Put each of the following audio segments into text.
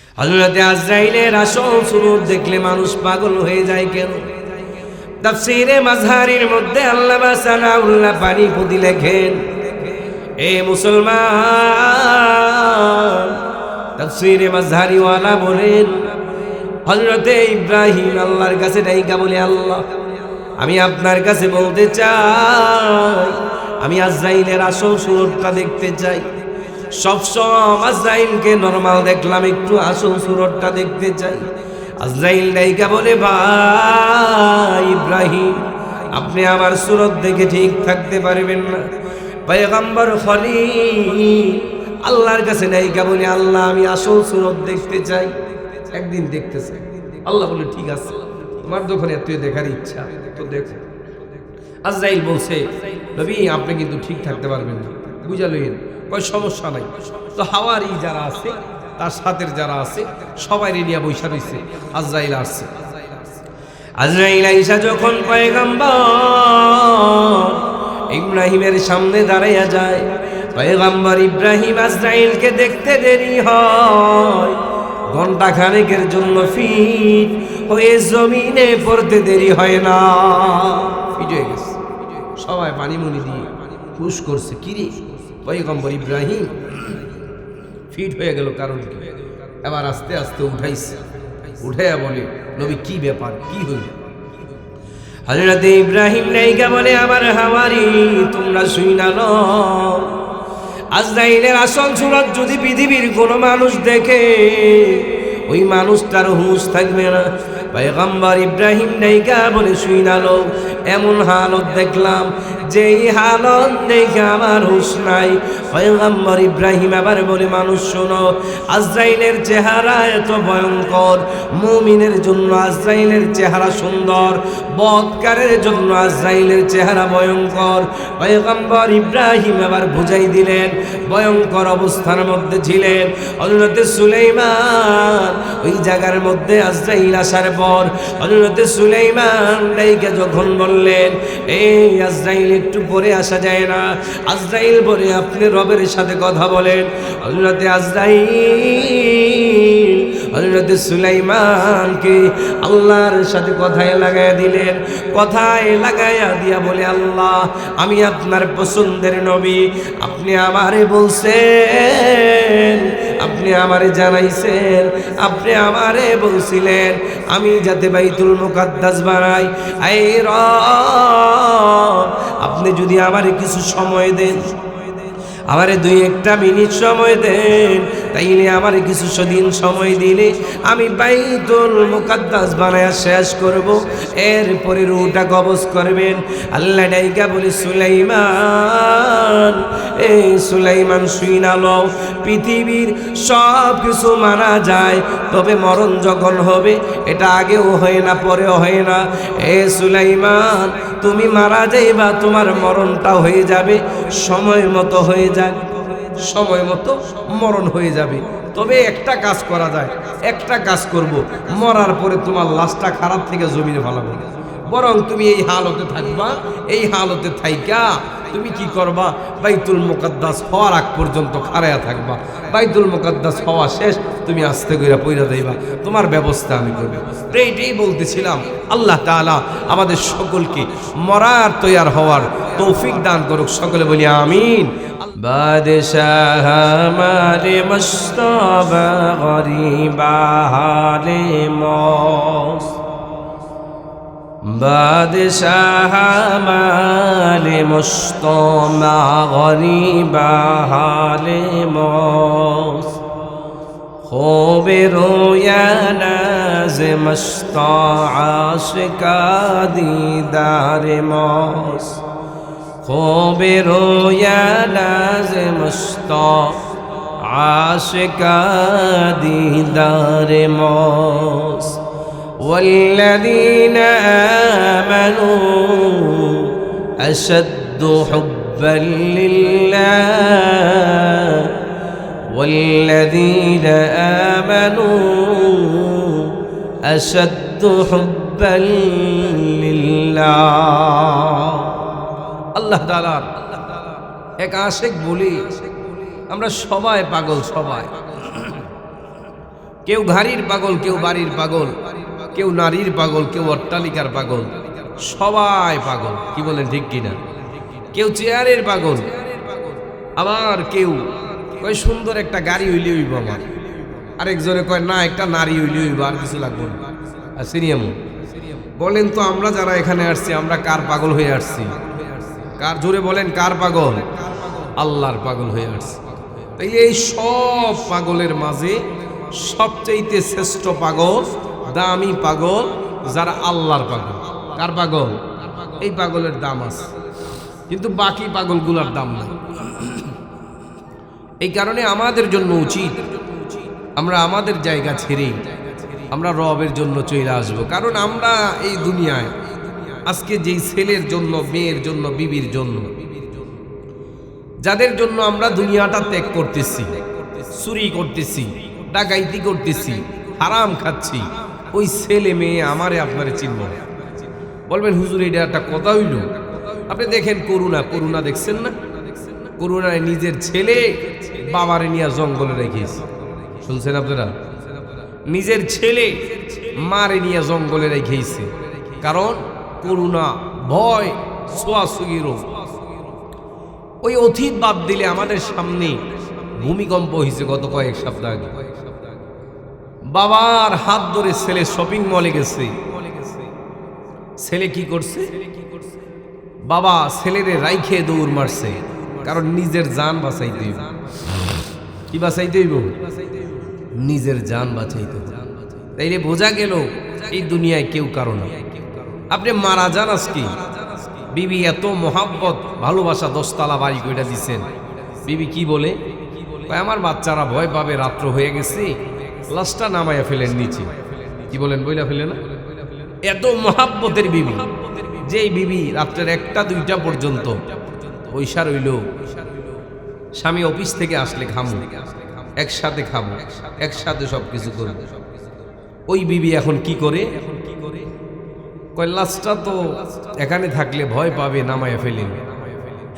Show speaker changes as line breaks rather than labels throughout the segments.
হযরতে আজরাইলের আসল সুরত দেখলে মানুষ পাগল হয়ে যায় কেন? তাফসীরে মাযহারির মধ্যে আল্লামা সানাউল্লাহ পানিপতি লেখেন, এ মুসলমান, তাফসীরে মাযহারি ওয়ালা বলেন, হযরতে ইব্রাহিম আল্লাহর কাছে ডাইকা বলে, আল্লাহ, আমি আপনার কাছে বলতে চাই, আমি আজরাইলের আসল সুরতটা দেখতে চাই। সবসময় আজরাইলকে নরমাল দেখলাম, একটু আসল সুরতটা দেখতে চাই। আজরাইল ডাইকা বলে, ভাই ইব্রাহিম, আপনি আমার সুরত দেখে ঠিক থাকতে পারবেন না। পয়গম্বর খলিল আল্লাহর কাছে ডাইকা বলে, আল্লাহ, আমি আসল সুরত দেখতে চাই। একদিন দেখতে চাই। আল্লাহ বলে, ঠিক আছে, তোমার যখন এতই দেখার ইচ্ছা তো দেখো। আজরাইল বলছে, নবী, আপনি কিন্তু ঠিক থাকতে পারবেন না, বুঝালেন? কোনো সমস্যা নাই। তো হাওয়ারি যারা আছে, তার সাথের যারা আছে, সবাই নিয়ে বৈশা রয়েছে। আজরাইল আসছে। আজরাইল আইসা যখন পয়গম্বর ইব্রাহিমের সামনে দাঁড়াইয়া যায়, পয়গম্বর ইব্রাহিম আজরাইলকে দেখতে দেরি হয়, ঘন্টা খানেকের জন্য ফিট হয়ে জমিনে পড়তে দেরি হয় না। ফিট হয়ে গেছে, সবাই পানিমুনি দিয়ে খুশ করছে। কিরে পয়গম্বর ইব্রাহিম ফিট হয়ে গেল, কারণ কি? এবার আস্তে আস্তে উঠাইছে, উঠাইয়া বলে, নবী, কি ব্যাপার, কি হইল? হযরতে ইব্রাহিম নাইকা বলে, আমার হাওয়ারি, তোমরা শুইনা লও, আজরাইলের আসল সুরত যদি পৃথিবীর কোন মানুষ দেখে, ওই মানুষটার হুঁশ থাকবে না। পয়গম্বর ইব্রাহিম নাইকা বলে, শুইনা লও, এমন হালত দেখলাম, যেই হালত দেখে আমার হুঁশ নাই। পয়গম্বর ইব্রাহিম আবার বলে, মানুষ শোনো, আজরাইলের চেহারা এত ভয়ঙ্কর, মুমিনের জন্য আজরাইলের চেহারা সুন্দর, বদকারের জন্য আজরাইলের চেহারা ভয়ঙ্কর। পয়গম্বর ইব্রাহিম আবার বুঝাই দিলেন, ভয়ঙ্কর অবস্থার মধ্যে ছিলেন হযরতে সুলাইমান। ওই জায়গার মধ্যে আজরাইল আসার পর হযরতে সুলাইমান ডাইকা যখন বললেন, এই আজরাইল, একটু পরে আসা যায় না? আজরাইল বলে, আপনি রবের সাথে কথা বলেন। হযরতে আজরাইল হযরতে সুলাইমানকে আল্লাহর সাথে কথায় লাগাইয়া দিলেন। কথায় লাগাইয়া দিয়া বলে, আল্লাহ, আমি আপনার পছন্দের নবী, আপনি আমারে বলছেন, আপনি আমারে জানাইছেন, আপনি আমারে বলছিলেন আমি যাতে বাইতুল মুকাদ্দাস বানাই। আই রব, আপনি যদি আমারে কিছু সময় দেন, আমারে 2-1 মিনিট সময় দেন, তাইলে আমারে কিছু দিন সময় দিলে আমি বাইতুল মুকাদ্দাস বানায়া শেষ করব, এরপরে রূহটা কবজ করবেন। আল্লাহ ডাইকা বলে, সুলাইমান, এই সুলাইমান, শুইনা লও, পৃথিবীর সব কিছু মানা যায়, তবে মরণ যখন হবে, এটা আগেও হয় না, পরেও হয় না। এ সুলাইমান, তুমি মারা যাইবা, তোমার মরণটা হয়ে যাবে, সময় মতো হয়ে যাক, সময় মতো মরণ হয়ে যাবে। তবে একটা কাজ করা যায়, একটা কাজ করব, মরার পরে তোমার লাশটা খারাপ থেকে জমিনে ফেলাবো, বরং তুমি এই হালতে থাকবা। এই হালতে থাইকা তুমি কি করবা? বাইতুল মুকাদ্দাস হওয়ার আগ পর্যন্ত খাড়ায়া থাকবা। বাইতুল মুকাদ্দাস হওয়া শেষ, তুমি আস্তে কইরা পইরা যাইবা, তোমার ব্যবস্থা আমি করব। এইটাই বলতেছিলাম। আল্লাহ তাআলা আমাদের সকলকে মরার তৈয়ার হওয়ার তৌফিক দান করুক। সকলে বলি আমিন। বাদশাহ মারে মুস্তাফা গরিবা হালে মস, বাদশাহ মালে মুস্তাফা গরিবা হালে মস, خوبِ رویانہ ز مستہ عاشقہ دیدار موس، خوبِ رویانہ ز مستہ عاشقہ دیدار موس، والذین آمنوا أشد حبا لله، والذين آمنوا أشد حبا لله। আল্লাহ তাআলার এক আশিক বলি, আমরা সবাই পাগল, সবাই কেউ ঘাড়ির পাগল, কেউ বাড়ির পাগল, কেউ নারীর পাগল, কেউ অট্টালিকার পাগল, সবাই পাগল। কি বলেন ঠিক কিনা? কেউ চেয়ারের পাগল, আবার কেউ কয় সুন্দর একটা গাড়ি হইলে হইব আমার, আরেকজনে কয় না একটা নারী হইলে হইব, আর কিছু লাগবে না। আর সিরিয়াম বলেন তো, আমরা যারা এখানে আসছি আমরা কার পাগল হয়ে আসছি? কার জোরে বলেন, কার পাগল? আল্লাহর পাগল হয়ে আসছি। তাই এই সব পাগলের মাঝে সবচেয়ে শ্রেষ্ঠ পাগল, দামি পাগল যারা আল্লাহর পাগল। কার পাগল? এই পাগলের দাম আছে, কিন্তু বাকি পাগলগুলোর দাম নাই। এই কারণে আমাদের জন্য উচিত আমরা আমাদের জায়গা ছেড়ে আমরা রবের জন্য চলে আসবো। কারণ আমরা এই দুনিয়ায় আজকে যেই ছেলের জন্য, মেয়ের জন্য, বিবির জন্য, যাদের জন্য আমরা দুনিয়াটা ত্যাগ করতেছি, চুরি করতেছি, ডাকাইতি করতেছি, হারাম খাচ্ছি, ওই ছেলে মেয়ে আমারে আপনারে চিনব না। বলবেন হুজুর এটা একটা কথা হইল? আপনি দেখেন করুণা দেখছেন না? করুণায় নিজের ছেলে বাবারে নিয়ে জঙ্গলে রেখেছে, শুনছেন আপনারা? নিজের ছেলে মারে নিয়ে জঙ্গলে রেখেছে। কারণ করুণা, ভয়, ছোঁয়াছুঁয়ি রোগ। ওই অতীত বাদ দিলে আমাদের সামনে ভূমিকম্প হয়েছে গত কয়েক সপ্তাহ আগে। বাবার হাত ধরে ছেলে শপিং মলে গেছে। ছেলে কি করছে? বাবা ছেলেরে রাইখে দৌড় মারছে, কারণ নিজের জান বাঁচাইতে হইব। কি বাঁচাইতে হইব? নিজের জান বাঁচাইতে হইব। তাইলে বোঝা গেল এই দুনিয়ায় কেউ কারো না। আপনি মারা যান আজকে, বিবি এত মোহাব্বত ভালোবাসা 10 তলা বাড়ি কইটা দিচ্ছেন, বিবি কি বলে? আমার বাচ্চারা ভয় পাবে, রাত্র হয়ে গেছে, লাশটা নামাইয়া ফেলেন নিচে। কি বলেন? বইলা ফেলে না? এত মোহাব্বতের বিবি, যেই বিবি রাত্রের 1টা 2টা পর্যন্ত পয়সা রইল, স্বামী অফিস থেকে আসলে খামু, একসাথে খাবো, একসাথে সবকিছু করবো, ওই বিবি এখন কি করে? কয় লাশটা তো এখানে থাকলে ভয় পাবে, নামাইয়া ফেলেন।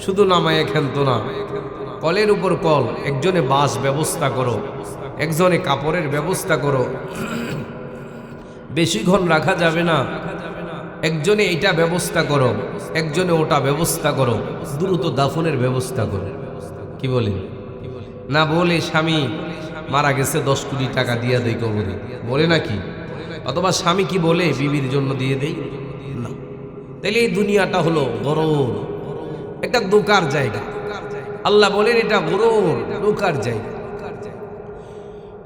শুধু নামাইয়া খেলতো না, কলের উপর কল, একজনে বাস ব্যবস্থা করো, একজনে কাপড়ের ব্যবস্থা করো, বেশিক্ষণ রাখা যাবে না, একজনে এটা ব্যবস্থা করো, একজনে ওটা ব্যবস্থা করো, দ্রুত দাফনের ব্যবস্থা করো। কি বলেন? না বলে স্বামী মারা গেছে 10 কোটি টাকা দিয়ে দেয় কবরে, বলে নাকি? অথবা স্বামী কি বলে বিবির জন্য দিয়ে দেই না। তাহলে এই দুনিয়াটা হলো গরর, একটা দোকার জায়গা। আল্লাহ বলেন এটা গরর, দোকার জায়গা।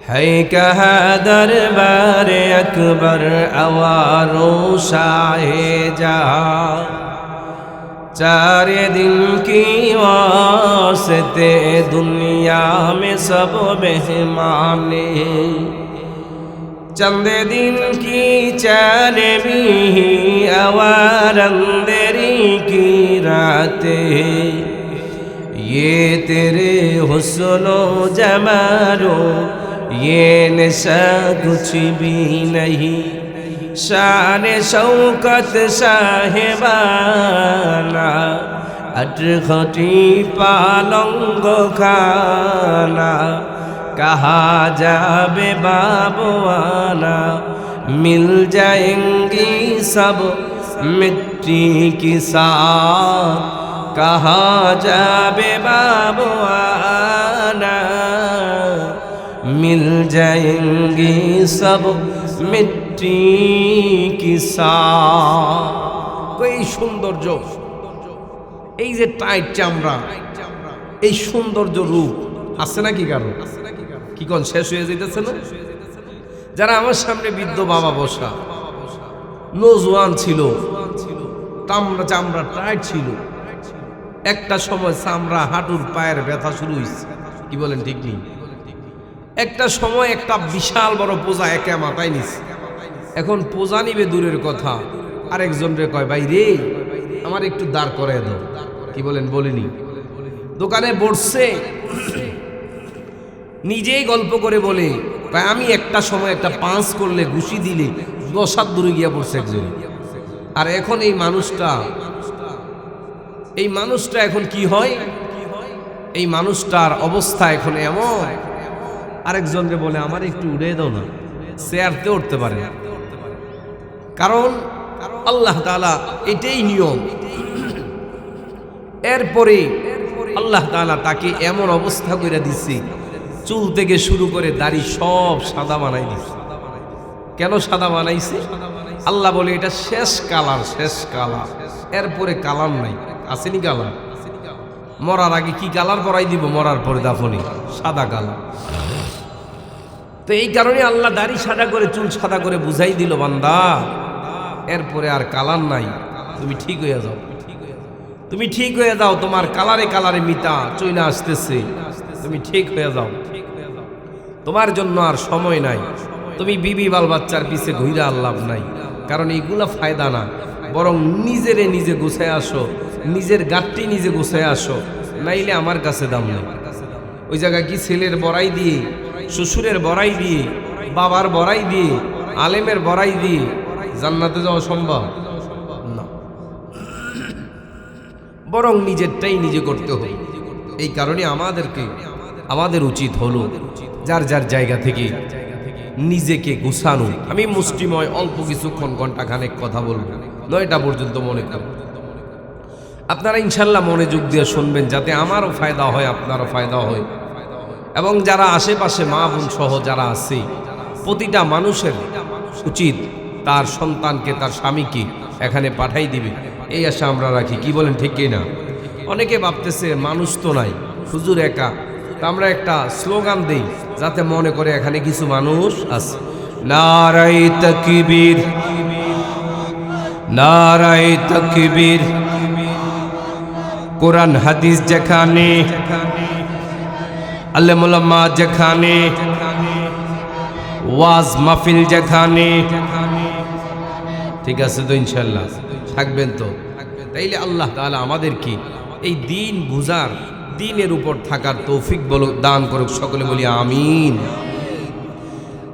है कहा दरबार अकबर अवारो शाहे जहां, 4 दिन की वास्ते दुनिया में सब मेहमाने, चंद दिन की चार भी अवार अंधेरी की रातें, ये तेरे हुस्नो जमालो ये नशा कुछ भी नहीं, शान शौकत साहेबाना अटखटी पालंग खाना, कहा जाबे बाबुआना मिल जाएंगी सब मिट्टी की साथ, कहा जाबे बाबुआना मिल जाएंगी सब मिट्टी की साथ। এই সৌন্দর্য, এই যে টাইট চামড়া, এই সৌন্দর্য রূপ আছে নাকি কারো? কি কোন শেষ হয়ে যেতেছে না? যারা আমার সামনে বৃদ্ধ বাবা বসা, নজওয়ান ছিল, চামড়া টাইট ছিল, একটা সময় চামড়া হাঁটুর পায়ের ব্যথা শুরু হয়েছে। কি বলেন? ঠিক নেই? একটা সময় একটা বিশাল বড় পোজা একা মাথায় নিছে, এখন পোজা নিবে দূরের কথা, আরেকজন রে কয় ভাই রে আমার একটু দাঁড় করে দাও। কি বলেন? বলিনি? দোকানে বসছে, নিজেই গল্প করে বলে ভাই আমি একটা সময় একটা 5 করলে ঘুষি দিলে 10 হাত দূরে গিয়া পড়ছে একজন। আর এখন এই মানুষটা এখন কি হয়? এই মানুষটার অবস্থা এখন এমন, আরেকজনকে বলে আমার একটু উড়ে দাও না, চেয়ারতে উঠতে পারে না। কারণ আল্লাহ তাআলা এটাই নিয়ম। এরপরে আল্লাহ তাআলা তাকে এমন অবস্থা করে দিচ্ছে, চুল থেকে শুরু করে দাড়ি সব সাদা বানাই দিচ্ছে। কেন সাদা বানাইছে? আল্লাহ বলে এটা শেষ কালার, শেষ কালার, এরপরে কালার নাই। আসেনি কালার? মরার আগে কি কালার করাই দিব, মরার পরে দাফনি সাদা কালার। তো এই কারণে আল্লাহ দাড়ি সাদা করে, চুল সাদা করে বুঝাই দিল, বান্দা এরপরে আর কালার নাই, তুমি ঠিক হয়ে যাও, তুমি ঠিক হয়ে যাও, তোমার কালারে কালারে মিতা চইলা আসতেছে, তুমি ঠিক হয়ে যাও, তোমার জন্য আর সময় নাই। তুমি বিবি বাল বাচ্চার পিছে ঘুরে আর লাভ নাই, কারণ এইগুলা ফায়দা না। বরং নিজেরে নিজে গুছায় আসো, নিজের গাঠটি নিজে গুছায় আসো, নাইলে আমার কাছে দাম নেই। ওই জায়গায় কি ছেলের বড়াই দিয়ে, শ্বশুরের বড়াই দিয়ে, বাবার বড়াই দিয়ে, আলেমের বড়াই দিয়ে জান্নাতে যাওয়া সম্ভব না। বরং নিজেরটাই নিজে করতে হবে। এই কারণে আমাদের উচিত হলো যার যার জায়গা থেকে নিজেকে গুছানো। আমি মুষ্টিময় অল্প কিছুক্ষণ, ঘন্টা খানেক কথা বলবো, 9টা পর্যন্ত মনে করব। আপনারা ইনশাল্লাহ মনোযোগ দিয়ে শুনবেন, যাতে আমারও ফায়দা হয়, আপনারও ফায়দা হয়। এবং যারা আশেপাশে মা বোন সহ যারা আছে, প্রতিটা মানুষের উচিত তার সন্তানকে, তার স্বামীকে এখানে পাঠাই দিবে, এই আশা আমরা রাখি। কি বলেন, ঠিক কি না? অনেকে ভাবতেছে মানুষ তো নাই, হুজুর একা, তা আমরা একটা স্লোগান দেই যাতে মনে করে এখানে কিছু মানুষ আছে। নারায়ে তাকবীর, নারায়ে তাকবীর। কোরআন হাদিস যেখানে, আলেম ওলামা যেখানে, ওয়াজ মাহফিল যেখানে, ঠিক আছে তো ইনশাল্লাহ থাকবেন তো? তাইলে আল্লাহ তাআলা আমাদেরকে এই দিন বুঝার, দিনের উপর থাকার তৌফিক দান করুক। সকলে বলি আমিন।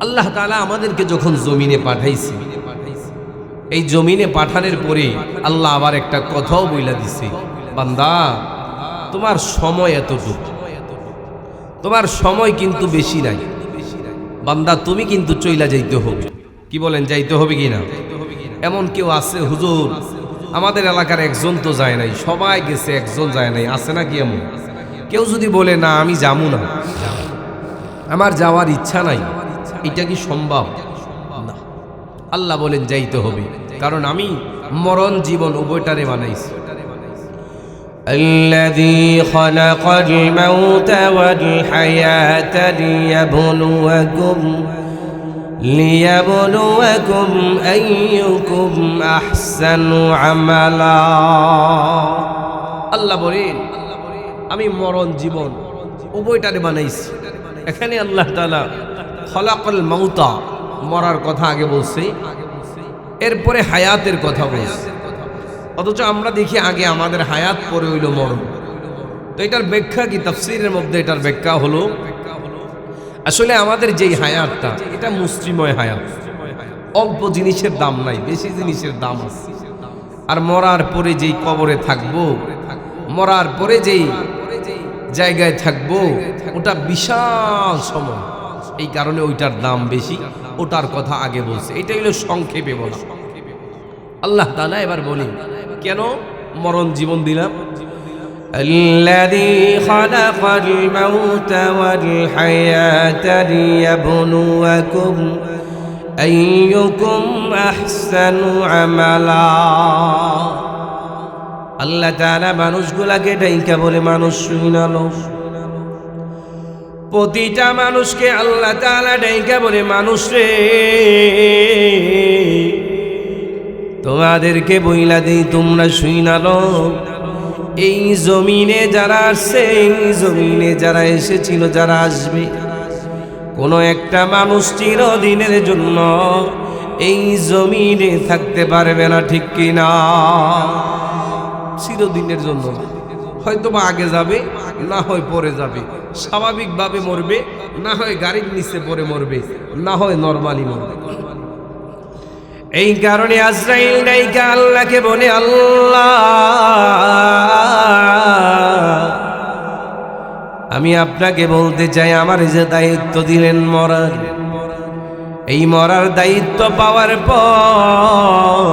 আল্লাহ তাআলা আমাদেরকে যখন জমিনে পাঠাইছে, এই জমিনে পাঠানোর পরে আল্লাহ আবার একটা কথাও বইলা দিছে, বান্দা তোমার সময় এতটুকু, তোমার সময় কিন্তু বেশি নাই। বান্দা তুমি কিন্তু চইলা যাইতে হবে। কি বলেন, যাইতে হবে কি না? এমন কেউ আছে, হুজুর আমাদের এলাকার একজন তো যায় নাই, সবাই গেছে, একজন যায় নাই, আছে না কি এমন? কেউ যদি বলে না আমি যাবো না, আমার যাওয়ার ইচ্ছা নাই, এটা কি সম্ভব? না। আল্লাহ বলেন যাইতে হবে, কারণ আমি মরণ জীবন উভয়টারে বানাইছি। الذي خلق الموت والحياة ليبلوكم أيكم أحسن عملا। আল্লাহ বলেন আমি মরণ জীবন উভয়টারে বানাইছি। এখানে আল্লাহ তাআলা খলাকাল মাউতা, মরার কথা আগে বলছে, এরপরে হায়াতের কথা বলছে। অথচ আমরা দেখি আগে আমাদের হায়াত, পরে হইল মরণ। তো এটার ব্যাখ্যা কি? তাফসীরের মধ্যে এটার ব্যাখ্যা হলো, আসলে আমাদের যেই হায়াতটা, এটা মুষ্টিময় হায়াত, অল্প জিনিসের দাম নাই, বেশি জিনিসের দাম আছে। আর মরার পরে যেই কবরে থাকবো, মরার পরে যেই জায়গায় থাকবো, ওটা বিশাল সময়। এই কারণে ওইটার দাম বেশি, ওটার কথা আগে বলছে। এটাই হলো সংক্ষেপে বলা। আল্লাহ তাআলা এবার বলি কেন মরণ জীবন দিলাম। الذي خلق الموت والحياة ليبلوكم أيكم أحسن عملا। আল্লাহ তাআলা মানুষগুলাকে ডাইকা বলে, মানুষ শুনালো, প্রতিটা মানুষকে আল্লাহ তাআলা ডাইকা বলে, মানুষ রে তোমাদেরকে বইলা দেই, তোমরা শুনালো, এই জমিনে যারা আসছে, এই জমিনে যারা এসেছিল, যারা আসবে, কোন একটা মানুষ চিরদিনের জন্য এই জমিনে থাকতে পারবে না, ঠিক কিনা? চিরদিনের জন্য হয়তো বা আগে যাবে, না হয় পরে যাবে, স্বাভাবিকভাবে মরবে, না হয় গাড়ির নিচে পরে মরবে, না হয় নরমালি মরবে। এই কারণে আজরাইল ডাইকা আল্লাহকে বলে, আল্লাহ আমি আপনাকে বলতে চাই, আমার যে দায়িত্ব দিলেন মরার, এই মরার দায়িত্ব পাওয়ার পর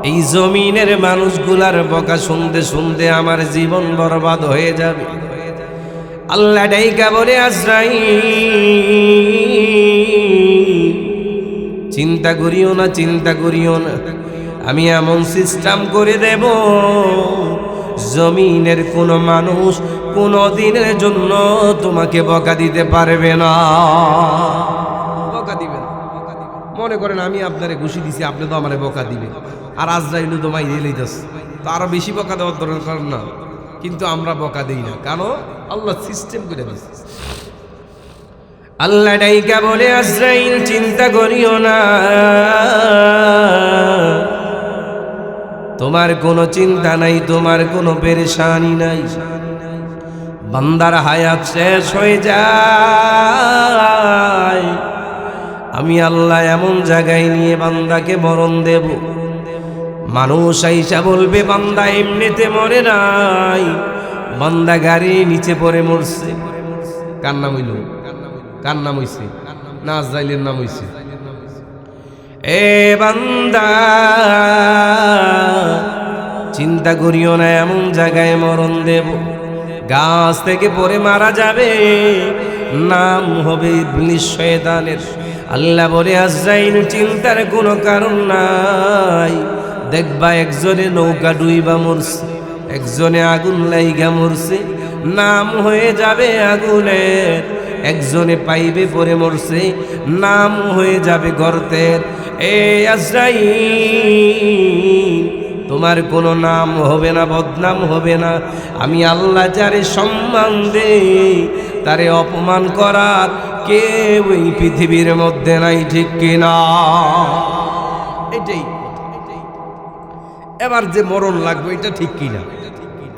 এই জমিনের মানুষগুলার বকা শুনতে শুনতে আমার জীবন বরবাদ হয়ে যাবে। আল্লাহ ডাইকা বলে, আজরাইল চিন্তা করিও না, চিন্তা করিও না, আমি এমন সিস্টেম করে দেব জমিনের কোনো মানুষ কোনো দিনের জন্য তোমাকে বকা দিতে পারবে না। বকা দিবে না। মনে করেন আমি আপনারে ঘুষি দিছি, আপনি তো আমারে বকা দিবেন, আর আজরাইল তো মাই দিলেইতেছে, তো আরো বেশি বকা দেওয়ার দরকার না, কিন্তু আমরা বকা দেই না, কেন? আল্লাহ সিস্টেম করে দিয়েছে। আল্লাহ ডাইকা বলে, আজরাইল চিন্তা করিও না, তোমার কোনো চিন্তা নাই, তোমার কোনো পেরেশানি নাই। বান্দার হায়াত শেষ হয়ে যায়, আমি আল্লাহ এমন জায়গায় নিয়ে বান্দাকে মরণ দেব, মানুষ আইসা বলবে বান্দা এমনিতে মরে নাই, বান্দা গাড়ির নিচে পড়ে মরছে। কার নাম হইল? কার নাম হইছে? না, আজরাইলের নাম হইছে। এ বান্দা চিন্তা করিও না, এমন জায়গায় মরণ দেব, গাছ থেকে পড়ে মারা যাবে, নাম হবে ইবলিস শয়তানের। আল্লাহ বলে, আজরাইল চিন্তার কোনো কারণ নাই, দেখবা একজনে নৌকা ডুইবা মরছে, একজনে আগুন লাইগা মরছে, নাম হয়ে যাবে আগুনের, একজনে পাইবে পরে মরছে, নাম হয়ে যাবে গর্তের। এ আজরাইল তোমার কোনো নাম হবে না, বদনাম হবে না, আমি আল্লাহ যারে সম্মান দেই তারে অপমান করার কেউ এই পৃথিবীর মধ্যে নাই, ঠিক কিনা? এটাই। এবার যে মরণ লাগবে এটা ঠিক কিনা?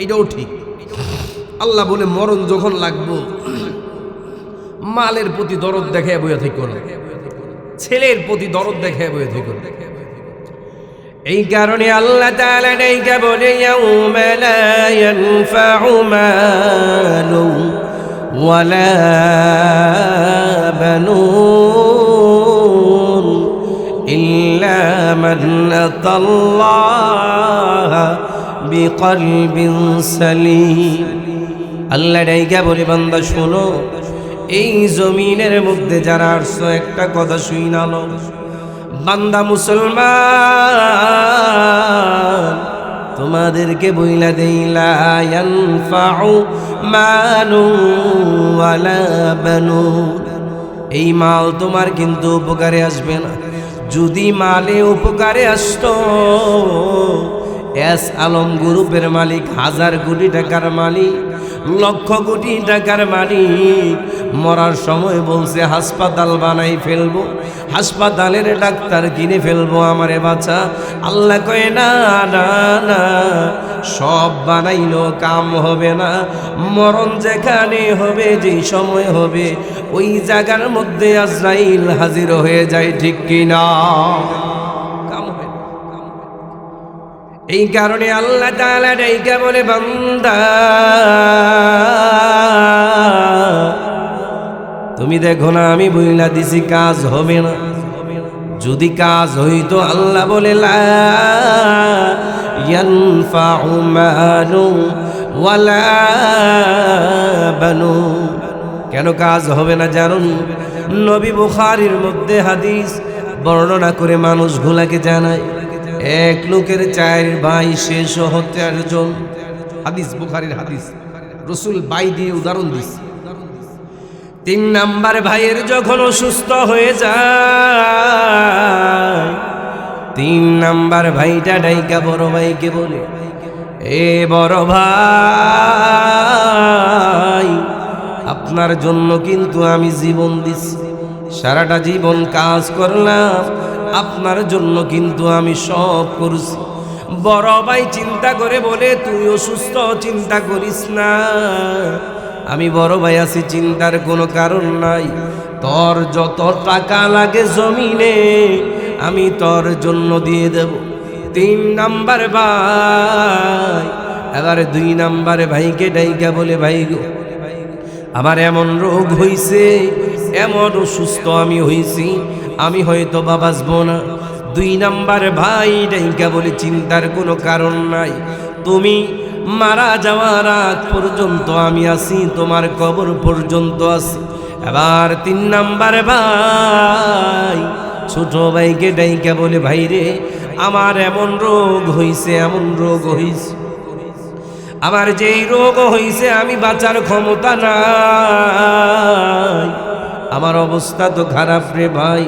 এটাও ঠিক। আল্লাহ বলে, মরণ যখন লাগবো মালের প্রতি দরদ দেখায় বইয়া থেকে, ছেলের প্রতি দরদ দেখায় বইয়া থেকে। এই কারণে আল্লাহ তাআলা ডাইকা বলে, ইয়াউমা লা ইয়ানফাউ মালু ওয়ালা বানুন ইল্লা মান আতাল্লাহা বিকলবিন সালিম। আল্লাহ ডাইকা বলে, বান্দা শোনো, এই জমিনের মধ্যে যারা আসছো একটা কথা শুইনা নাও, বান্দা মুসলমান তোমাদেরকে বইলা দেই, লা ইয়ানফাউ মালু ওয়ালা বানুন, এই মাল তোমার কিন্তু উপকারে আসবে না। যদি মালে উপকারে আসতো, এস আলম গ্রুপের মালিক, 1000 কোটি টাকার মালিক, লক্ষ কোটি টাকার মালিক, মরার সময় বলছে হাসপাতাল বানাই ফেলবো, হাসপাতালের ডাক্তার কিনে ফেলবো, আমারে বাঁচা। আল্লাহ কয়, না না না, সব বানাইলো কাম হবে না, মরণ যেখানে হবে, যেই সময় হবে, ওই জায়গার মধ্যে আজরাইল হাজির হয়ে যায়, ঠিক কিনা? কাম হবে। এই কারণে আল্লাহ তাআলা ডাইকা বলে, বান্দা তুমি দেখো না, আমি বইলা দিছি কাজ হবে না। যদি কাজ হইতো, আল্লাহ বলে, লা ইয়ানফাউ মালু ওয়ালা বানুন। কেন কাজ হবে না জানুন? নবী বুখারীর মধ্যে হাদিস বর্ণনা করে মানুষগুলাকে জানায়, এক লোকের 4 ভাই, শেষ হতে 8 জন। হাদিস বুখারীর হাদিস, রাসূল ভাই দিয়ে উদাহরণ দিচ্ছে। 3 নাম্বার ভাইয়ের যখন অসুস্থ হয়ে যায়, 3 নাম্বার ভাইটা ডাইকা বড় ভাইকে বলে, এ বড় ভাই, আপনার জন্য কিন্তু আমি জীবন দিছি, সারাটা জীবন কাজ করলাম, আপনার জন্য কিন্তু আমি সব করছি। বড় ভাই চিন্তা করে বলে, তুই অসুস্থ, চিন্তা করিস না, আমি বড় ভাই আছি, চিন্তার কোনো কারণ নাই। তোর যত টাকা লাগে জমিনে আমি তোর জন্য দিয়ে দেব। 3 নাম্বার ভাই এবারে 2 নাম্বার ভাইকে ডাইকা বলে, ভাই গো, আমার এমন রোগ হইছে, এমন অসুস্থ আমি হইছি, আমি হয়তো বা বাঁচব না। 2 নাম্বার ভাই ডাইকা বলে চিন্তার কোনো কারণ নাই, তুমি মারা যাওয়ার আগ পর্যন্ত আমি আছি, তোমার কবর পর্যন্ত আছি। এবার 3 নাম্বার ভাই ছোট ভাইকে ডাইকা বলে, ভাই রে আমার এমন রোগ হইছে, এমন রোগ হইছে, আমার যেই রোগ হইছে আমি বাঁচার ক্ষমতা নাই, আমার অবস্থা তো খারাপ রে ভাই,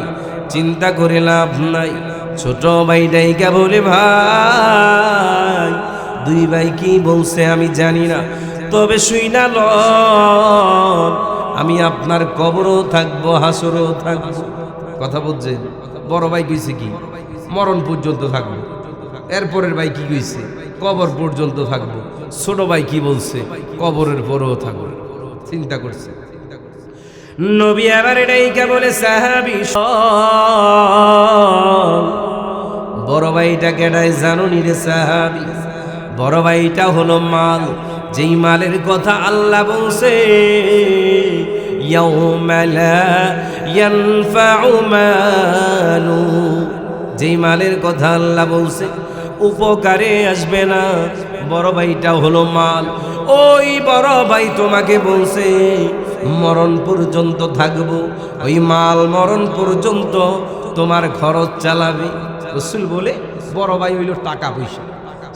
চিন্তা করে লাভ নাই। ছোট ভাই ডাইকা বলে, ভাই 2 ভাই কি বলছে আমি জানি না, তবে শুইনা লন আমি আপনার কবরও থাকবো, হাসরও থাকবো। কথা বলছেন? বড় ভাই কইছে কি মরণ পর্যন্ত থাকবো, এরপরের ভাই কি কইছে কবর পর্যন্ত থাকবো, ছোট ভাই কি বলছে কবরের পরেও থাকবো। চিন্তা করছে নবী। আবার ডাইকা বলে, সাহাবী বড় ভাইটা কেডাই জানো নি রে সাহাবী? বড় ভাইটা হলো মাল, যেই মালের কথা আল্লাহ বলছে ইয়াউমা লা ইয়ানফাউ মালু, যেই মালের কথা আল্লাহ বলছে উপকারে আসবে না, বড় ভাইটা হলো মাল। ওই বড় ভাই তোমাকে বলছে মরণ পর্যন্ত থাকবো, ওই মাল মরণ পর্যন্ত তোমার খরচ চালাবে। রাসূল বলে বড় ভাই হইল টাকা পয়সা,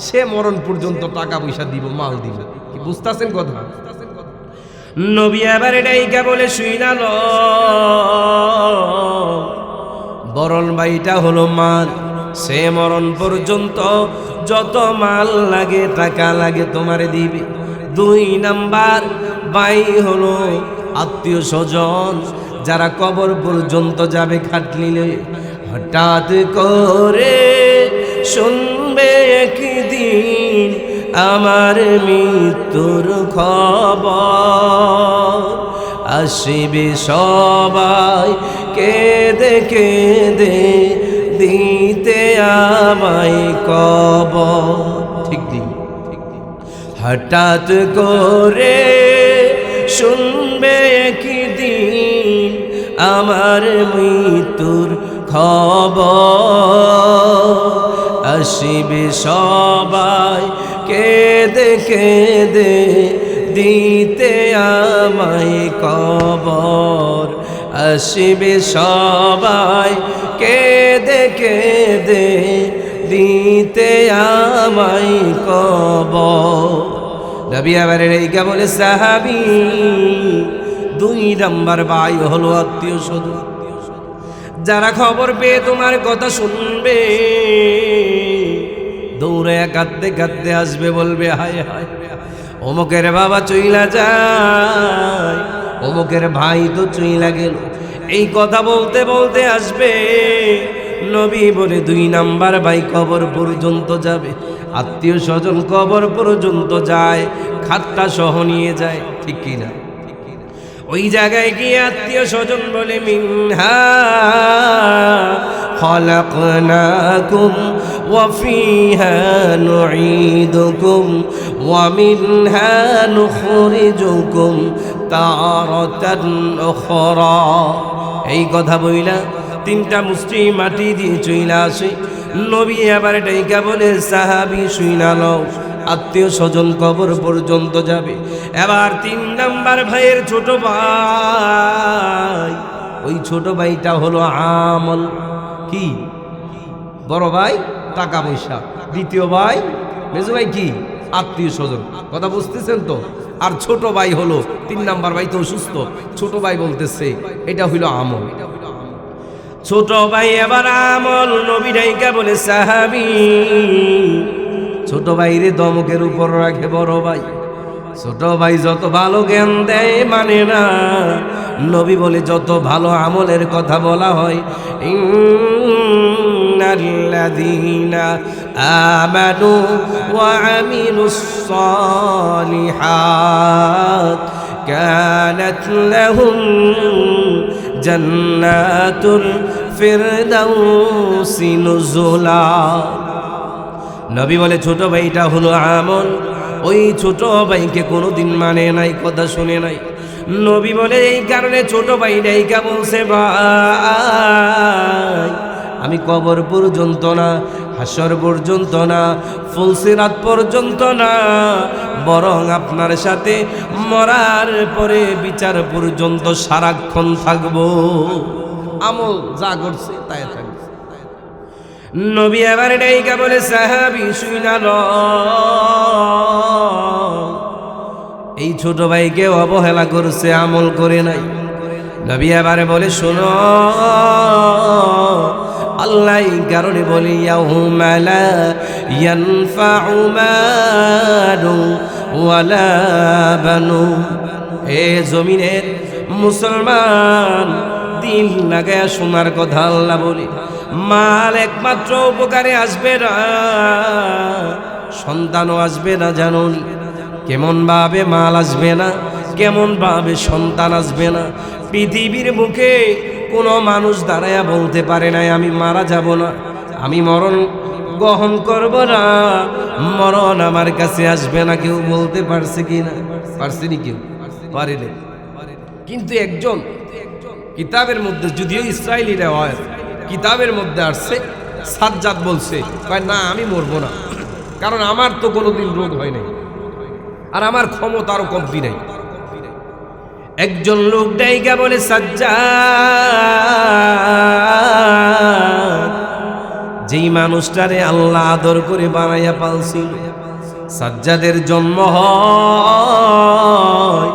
সে মরণ পর্যন্ত টাকা পয়সা দিব, মাল দিব। কি বুঝতেছেন কথা? নবী আবার ডাইকা বলে, শুইনা ল, বরণ ভাইটা হলো মাল, সে মরণ পর্যন্ত যত মাল লাগে টাকা লাগে তোমারে দিবে। 2 নাম্বার ভাই হলো আত্মীয় স্বজন, যারা কবর পর্যন্ত যাবে খাটলিলে, হঠাৎ করে শুনবে একদিন আমার মৃত্যুর খবর, আসিবে সবাই কেঁদে কেঁদে দিতে আমায় কবর। ঠিক ঠিক, হঠাৎ করে শুনবে একদিন আমার মৃত্যুর খবর, আসিবে সবাই কেঁদে কেঁদে দিতে আমায় কবর, আসিবে সবাই কেঁদে কেঁদে দিতে আমায় কবর। নবী আবার এইকা বলে, সাহাবী 2 নাম্বার ভাই হলো আত্মীয় স্বজন, যারা খবর পেয়ে তোমার কথা শুনবে দৌড়ে কাঁদতে কাঁদতে আসবে, বলবে হায় হায় অমুকের বাবা চইলা যায়, অমুকের ভাই তো চইলা গেল। এই কথা বলতে বলতে আসবে। নবী বলে 2 নাম্বার ভাই কবর পর্যন্ত যাবে, আত্মীয় স্বজন কবর পর্যন্ত যায়, খাটটা সহ নিয়ে যায়। ঠিক কিনা? ওই জায়গায় গিয়ে আত্মীয় স্বজন বলে, মিনহা খলাকনাকুম ওয়া ফিহা নুঈদুকুম ওয়া মিনহা নুখরিজুকুম তারাতান উখরা। এই কথা বইলা 3টা মুষ্টি মাটি দিয়ে চইলা আসে। নবী আবার ডাইকা বলে, সাহাবী শুইনা লও, আত্মীয় স্বজন কবর পর্যন্ত যাবে। এবার 3 নাম্বার ভাইয়ের ছোট ভাই, ওই ছোট ভাইটা হলো আমল। কি? বড় ভাই টাকা পয়সা, দ্বিতীয় ভাই মেজো ভাই কি? আত্মীয় স্বজন। কথা বুঝতেছেন তো? আর ছোট ভাই হলো 3 নাম্বার ভাই তো অসুস্থ, ছোট ভাই বলতেছে এটা হইল আমল। ছোট ভাই এবার আমল। নবী ডাইকা বলে, সাহাবী ছোট ভাইরে দমকের উপর রাখে বড় ভাই। ছোট ভাই যত ভালো জ্ঞান দেয় মানে না। নবী বলে যত ভালো আমলের কথা বলা হয়, ইন্নাল্লাযীনা আমানু ওয়া আমিলুস সালিহাত কানাত লাহুম জান্নাতুল ফিরদাউসি নুজুলা। নবী বলে ছোট ভাইটা হলো আমল। ওই ছোট ভাইকে কোনোদিন মানে নাই, কথা শুনে নাই। নবী বলে এই কারণে ছোট ভাই ডাইকা বলছে ভাই আমি কবর পর্যন্ত না, হাসর পর্যন্ত না, ফুলসিরাত পর্যন্ত না, বরং আপনার সাথে মরার পরে বিচার পর্যন্ত সারাক্ষণ থাকবো। আমল যা করছে তাই থাকবে। নবী এবার ডাইকা বলে সাহাবী শুইনা ল, এই ছোট ভাইকে অবহেলা করছে, আমল করে নাই। নবী এবারে বলে শোনো, আল্লাহ এই কারণে বলি ইয়াউমা লা ইয়ানফাউ মালু ওয়ালা বানুন। এ জমিনের মুসলমান দিল লাগায়া শোনার কথা আল্লাহ বলি, মাল একমাত্র উপকারে আসবে না, সন্তানও আসবে না। জানুন কেমন ভাবে মাল আসবে না, কেমন ভাবে সন্তান আসবে না। পৃথিবীর বুকে কোনো মানুষ দাঁড়ায়া বলতে পারে নাই আমি মারা যাব না, আমি মরণ গ্রহণ করব না, মরণ আমার কাছে আসবে না। কেউ বলতে পারছে কি না? পারছেনি? কেউ পারেনি। কিন্তু একজন কিতাবের মধ্যে, যদিও ইসরায়েলিরা হয়, কিতাবের মধ্যে আসছে, সাজ্জাদ বলছে না আমি মরবো না, কারণ আমার তো কোনোদিন রোগ হয় নাই আর আমার ক্ষমতারও কমতি নাই। একজন লোক ডাইকা বলে সাজ্জাদ, যেই মানুষটারে আল্লাহ আদর করে বানাইয়া পালছিল, সাজ্জাদের জন্ম হয়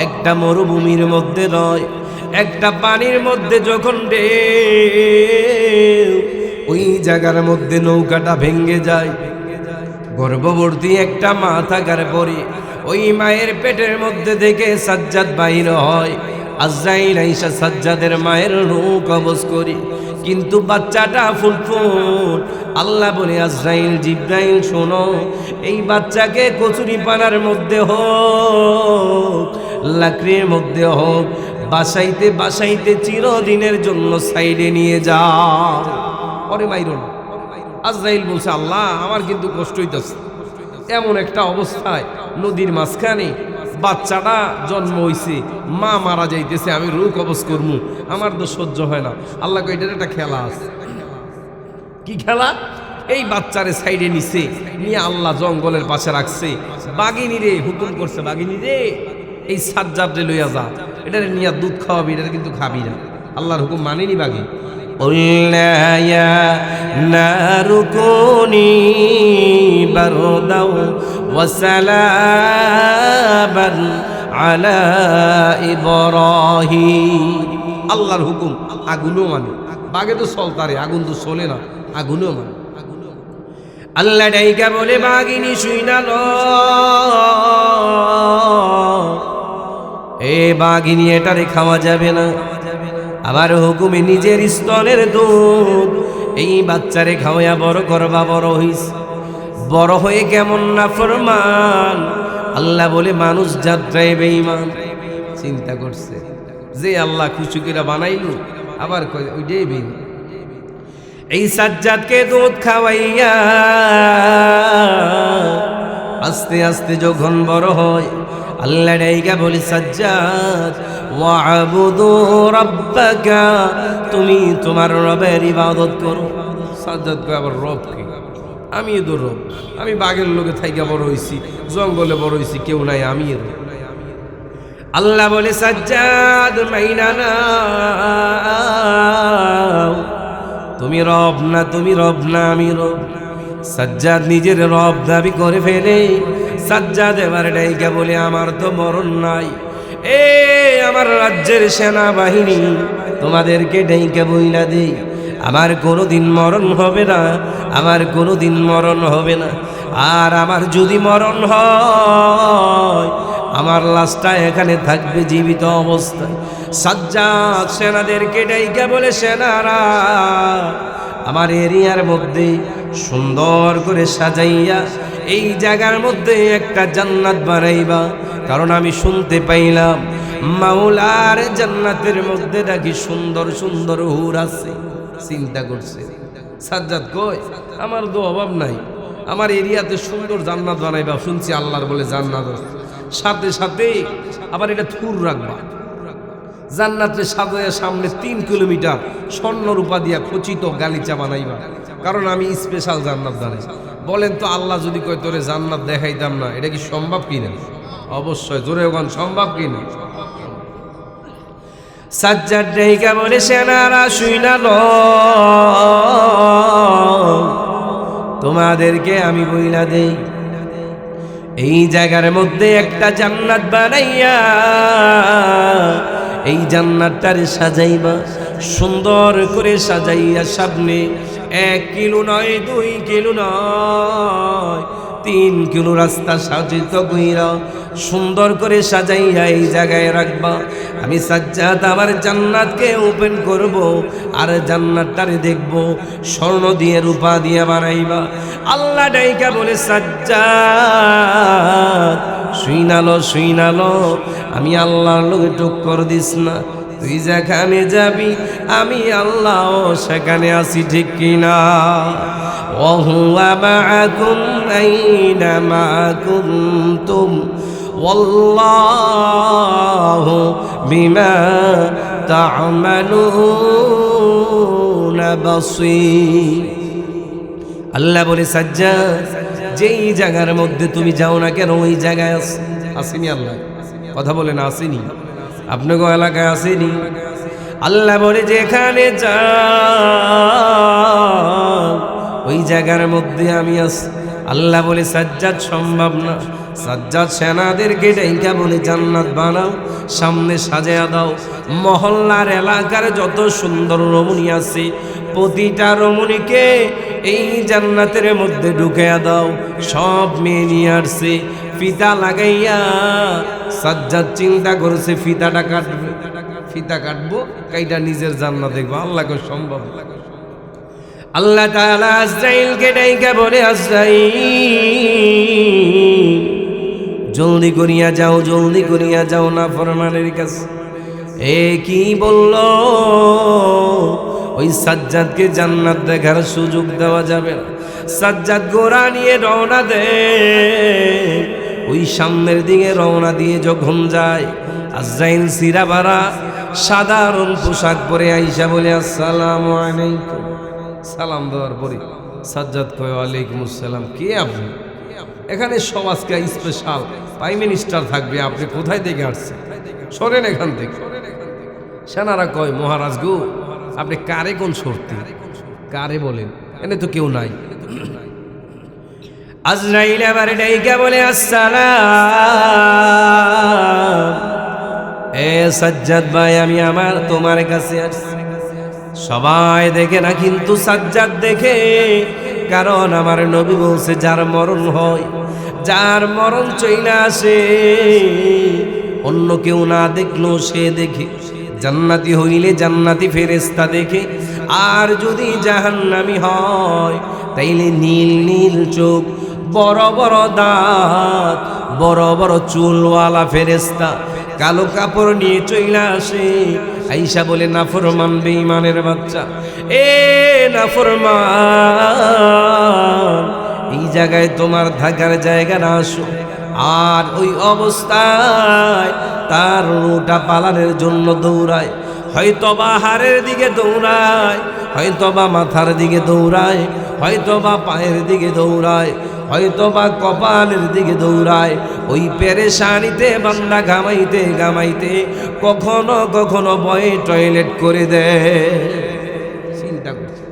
একটা মরুভূমির মধ্যে নয়, একটা পানির মধ্যে। যখন ওই জায়গার মধ্যে নৌকাটা ভেঙ্গে যায়, গর্ভবতী একটা মা থাকার পরে ওই মায়ের পেটের মধ্যে থেকে সাজ্জাদ বাইর হয়। আজরাইল আইসা সাজ্জাদের মায়ের রূহ কবজ করে, কিন্তু বাচ্চাটা ফুটফুট। আল্লাহ বলে আজরাইল জিব্রাইল শোনো, এই বাচ্চাকে কচুরি পানার মধ্যে হোক, লাকড়ির মধ্যে হোক, বাসাইতে বাসাইতে চিরদিনের জন্য সাইডে নিয়ে যাও। পরে মাইরন। আজরাইল বলছে আল্লাহ আমার কিন্তু কষ্ট হইতেছে, এমন একটা অবস্থায় নদীর মাঝখানে বাচ্চাটা জন্ম হইছে, মা মারা যাইতেছে, আমি রূহ কবজ করবো, আমার তো সহ্য হয় না। আল্লাহ কই এটার একটা খেলা আছে। কি খেলা? এই বাচ্চারে সাইডে নিছে, নিয়ে আল্লাহ জঙ্গলের পাশে রাখছে। বাঘিনী রে হুকুম করছে, বাঘিনী রে এই সাজ্জাদরে লইয়া যা, এটারে নিয়ে দুধ খাওয়াবি, এটা কিন্তু খাবি না। আল্লাহর হুকুম মানেনি বাঘি। قلنا يا نار كوني بردا وسلاما على إبراهيم। আল্লাহর হুকুম আগুনও মানে, বাগে তো চলতারে, আগুন তো চলে না, আগুনও মানে। আল্লাহ ডাইকা বলে বাঘিনী শুইনা ল, এ বাঘিনী এটারে খাওয়া যাবে না। আবার হুকুমে নিজের স্তনের দুধ এই বাচ্চারে খাওয়া বড় করবা। বড় হইস, বড় হয়ে কেমন নাফরমান। আল্লাহ বলে মানুষ যাত্রায় বেঈমান। চিন্তা করছে যে আল্লাহ খুশি করে বানাইলো, আবার কয় ওইটাই বেঈমান। এই সাজ্জাদকে দুধ খাওয়াইয়া আস্তে আস্তে যখন বড় হয়, আল্লাহ ডাইকা বলি সাজ্জাদ ওয়াবুদু রাব্বাকা, তুমি তোমার রবের ইবাদত করো। সাজ্জাদ কয় আবার রব কি? আমি তো রব, আমি বাঘের লোকে থাইকা বড় হইছি, জঙ্গলে বড় হইছি, কেউ নাই, আমি রব। আল্লাহ বলে সাজ্জাদ মাইনা নাও, তুমি রব না, তুমি রব না, আমি রব। সাজ্জাদ নিজের রব দাবি করে ফেলে। সাজ্জাদ এবার ডাইকা বলে আমার তো মরণ নাই, এ আমার রাজ্যের সেনাবাহিনী তোমাদেরকে ডাইকা বইলা দেই, আমার কোনোদিন মরণ হবে না, আমার কোনোদিন মরণ হবে না। আর আমার যদি মরণ হয়, আমার লাশটা এখানে থাকবে জীবিত অবস্থায়। সাজ্জাদ সেনাদেরকে ডাইকা বলে সেনারা আমার এরিয়ার মধ্যে সুন্দর করে সাজাইয়া এই জায়গার মধ্যে একটা জান্নাত বানাইবা, কারণ আমি শুনতে পাইলাম মাওলার জান্নাতের মধ্যে নাকি সুন্দর সুন্দর হুর আছে। চিন্তা করছে সাজ্জাদ কয় আমার তো অভাব নাই, আমার এরিয়াতে সুন্দর জান্নাত বানাইবা, শুনছি আল্লাহর বলে জান্নাত আছে। সাথে সাথে আবার এটা থুর রাখবা। জান্নাতের সামনে 3 কিলোমিটার স্বর্ণ রূপা দিয়া খচিত গালিচা বানাইবা, কারণ আমি স্পেশাল জান্নাত জানি। বলেন তো আল্লাহ যদি কয় তোরে জান্নাত দেখাইতাম না, এটা কি সম্ভব কিনা? অবশ্যই, জোরে ওখান সম্ভব কিনা? সাজ্জাদ ডাইকা বলে সেনারা শুইনা ল, তোমাদেরকে আমি বইলা দেই, এই জায়গার মধ্যে একটা জান্নাত বানাইয়া এই জান্নাতটারে সাজাইবা, সুন্দর করে সাজাইয়া সামনে 1 কিলো নয়, 2 কিলো নয়, 3 কিলো রাস্তা সাজিত কইরা সুন্দর করে সাজাইয়া এই জায়গায় রাখবা। আমি সাজ্জাদ আমার জান্নাতকে ওপেন করব, আর জান্নাতটারে দেখব স্বর্ণ দিয়ে রূপা দিয়ে বানাইবা। আল্লাহ ডাইকা বলে সাজ্জাদ শুইনালো, আমি আল্লাহর লগে টক্কর দিস না, তুই যেখানে যাবি আমি আল্লাহ সেখানে আছি, ঠিক কিনা? ওয়াহুয়া মাআকুম আইনামা কুনতুম ওয়াল্লাহু বিমা তা'মালুনা বাসীর। আল্লাহ বলে সাজ্জাদ, যেই জায়গার মধ্যে তুমি যাও না কেন ওই জায়গায় আসেনি আল্লাহ? কথা বলে না, আসেনি? আপনাকে এলাকায় আসেনি? আল্লাহ বলে যেখানে যাও ওই জায়গার মধ্যে আমি আছি। আল্লাহ বলে সাজ্জাদ সম্ভব না। সাজ্জাদ সেনাদেরকে ডাইকা বলে জান্নাত বানাও, সামনে সাজায়া দাও, মহল্লার এলাকার যত সুন্দর রমণী আছে প্রতিটা রমণীকে এই জান্নাতের মধ্যে ঢুকাইয়া দাও। সব মেয়ে নিয়ে আসছে, ফিতা লাগাইয়া সাজ্জাদ চিন্তা করছে ফিতাটা কাটবে, ফিতা কাটবো কাইটা নিজের জান্নাত দেখবো। আল্লাহকে সম্ভব? আল্লাহ তাআলা আজরাইলকে ডাইকা বলে আজরাইল জলদি করিয়া যাও, জলদি করিয়া যাও না ফরমানের কাছে। এ কি বলল? ওই সাজ্জাদকে জান্নাত দেখার সুযোগ দেওয়া যাবে না। সাজ্জাদ গোরা নিয়ে রওনা দেয়, ওই সামনের দিকে রওনা দিয়ে যখন যায় আজরাইল সিরাবারা সাধারণ পোশাক পরে আইসা বলে আসসালামু আলাইকুম। সালাম দেওয়ার পরে সাজ্জাদ কয় ওয়ালাইকুম আসসালাম। কে আপনি? এখানে সমাজকে স্পেশাল প্রাইম মিনিস্টার থাকবে, আপনি কোথায় থেকে আসছেন? সরেন এখান থেকে। সেনারা কয় মহারাজ গো, আপনি কারে কোন শর্তে কারে বলেন? এনে তো কেউ নাই। আজরাইল আবার ডাইকা বলে আসসালাম, এ সাজ্জাদ ভাই আমি তোমার কাছে আসছি। সবাই দেখে না, কিন্তু সাজ্জাদ দেখে, কারণ আমার নবী বলছে যার মরণ হয়, যার মরণ চইলা আসে, অন্য কেউ না দেখলো সে দেখে। জান্নাতি হইলে জান্নাতি ফেরেশতা দেখে, আর যদি জাহান্নামী হয় তাইলে নীল নীল চোখ, বড় বড় দাঁত, বড় বড় চুলওয়ালা ফেরেশতা কালো কাপড় নিয়ে চইলা আসে। আইসা বলে নাফরমান বেঈমানের বাচ্চা, এ নাফরমান, এই জায়গায় তোমার থাকার জায়গা না, আসো। আর ওই অবস্থায় তার রুটা পালানোর জন্য দৌড়ায়, হয়তোবা হাড়ের দিকে দৌড়ায়, হয়তোবা মাথার দিকে দৌড়ায়, হয়তোবা পায়ের দিকে দৌড়ায়, হয়তোবা কপালের দিকে দৌড়ায়। ওই পেরেশানিতে বান্দা ঘামাইতে ঘামাইতে কখনো কখনো ভয়ে টয়লেট করে দেয়। চিন্তা করছে।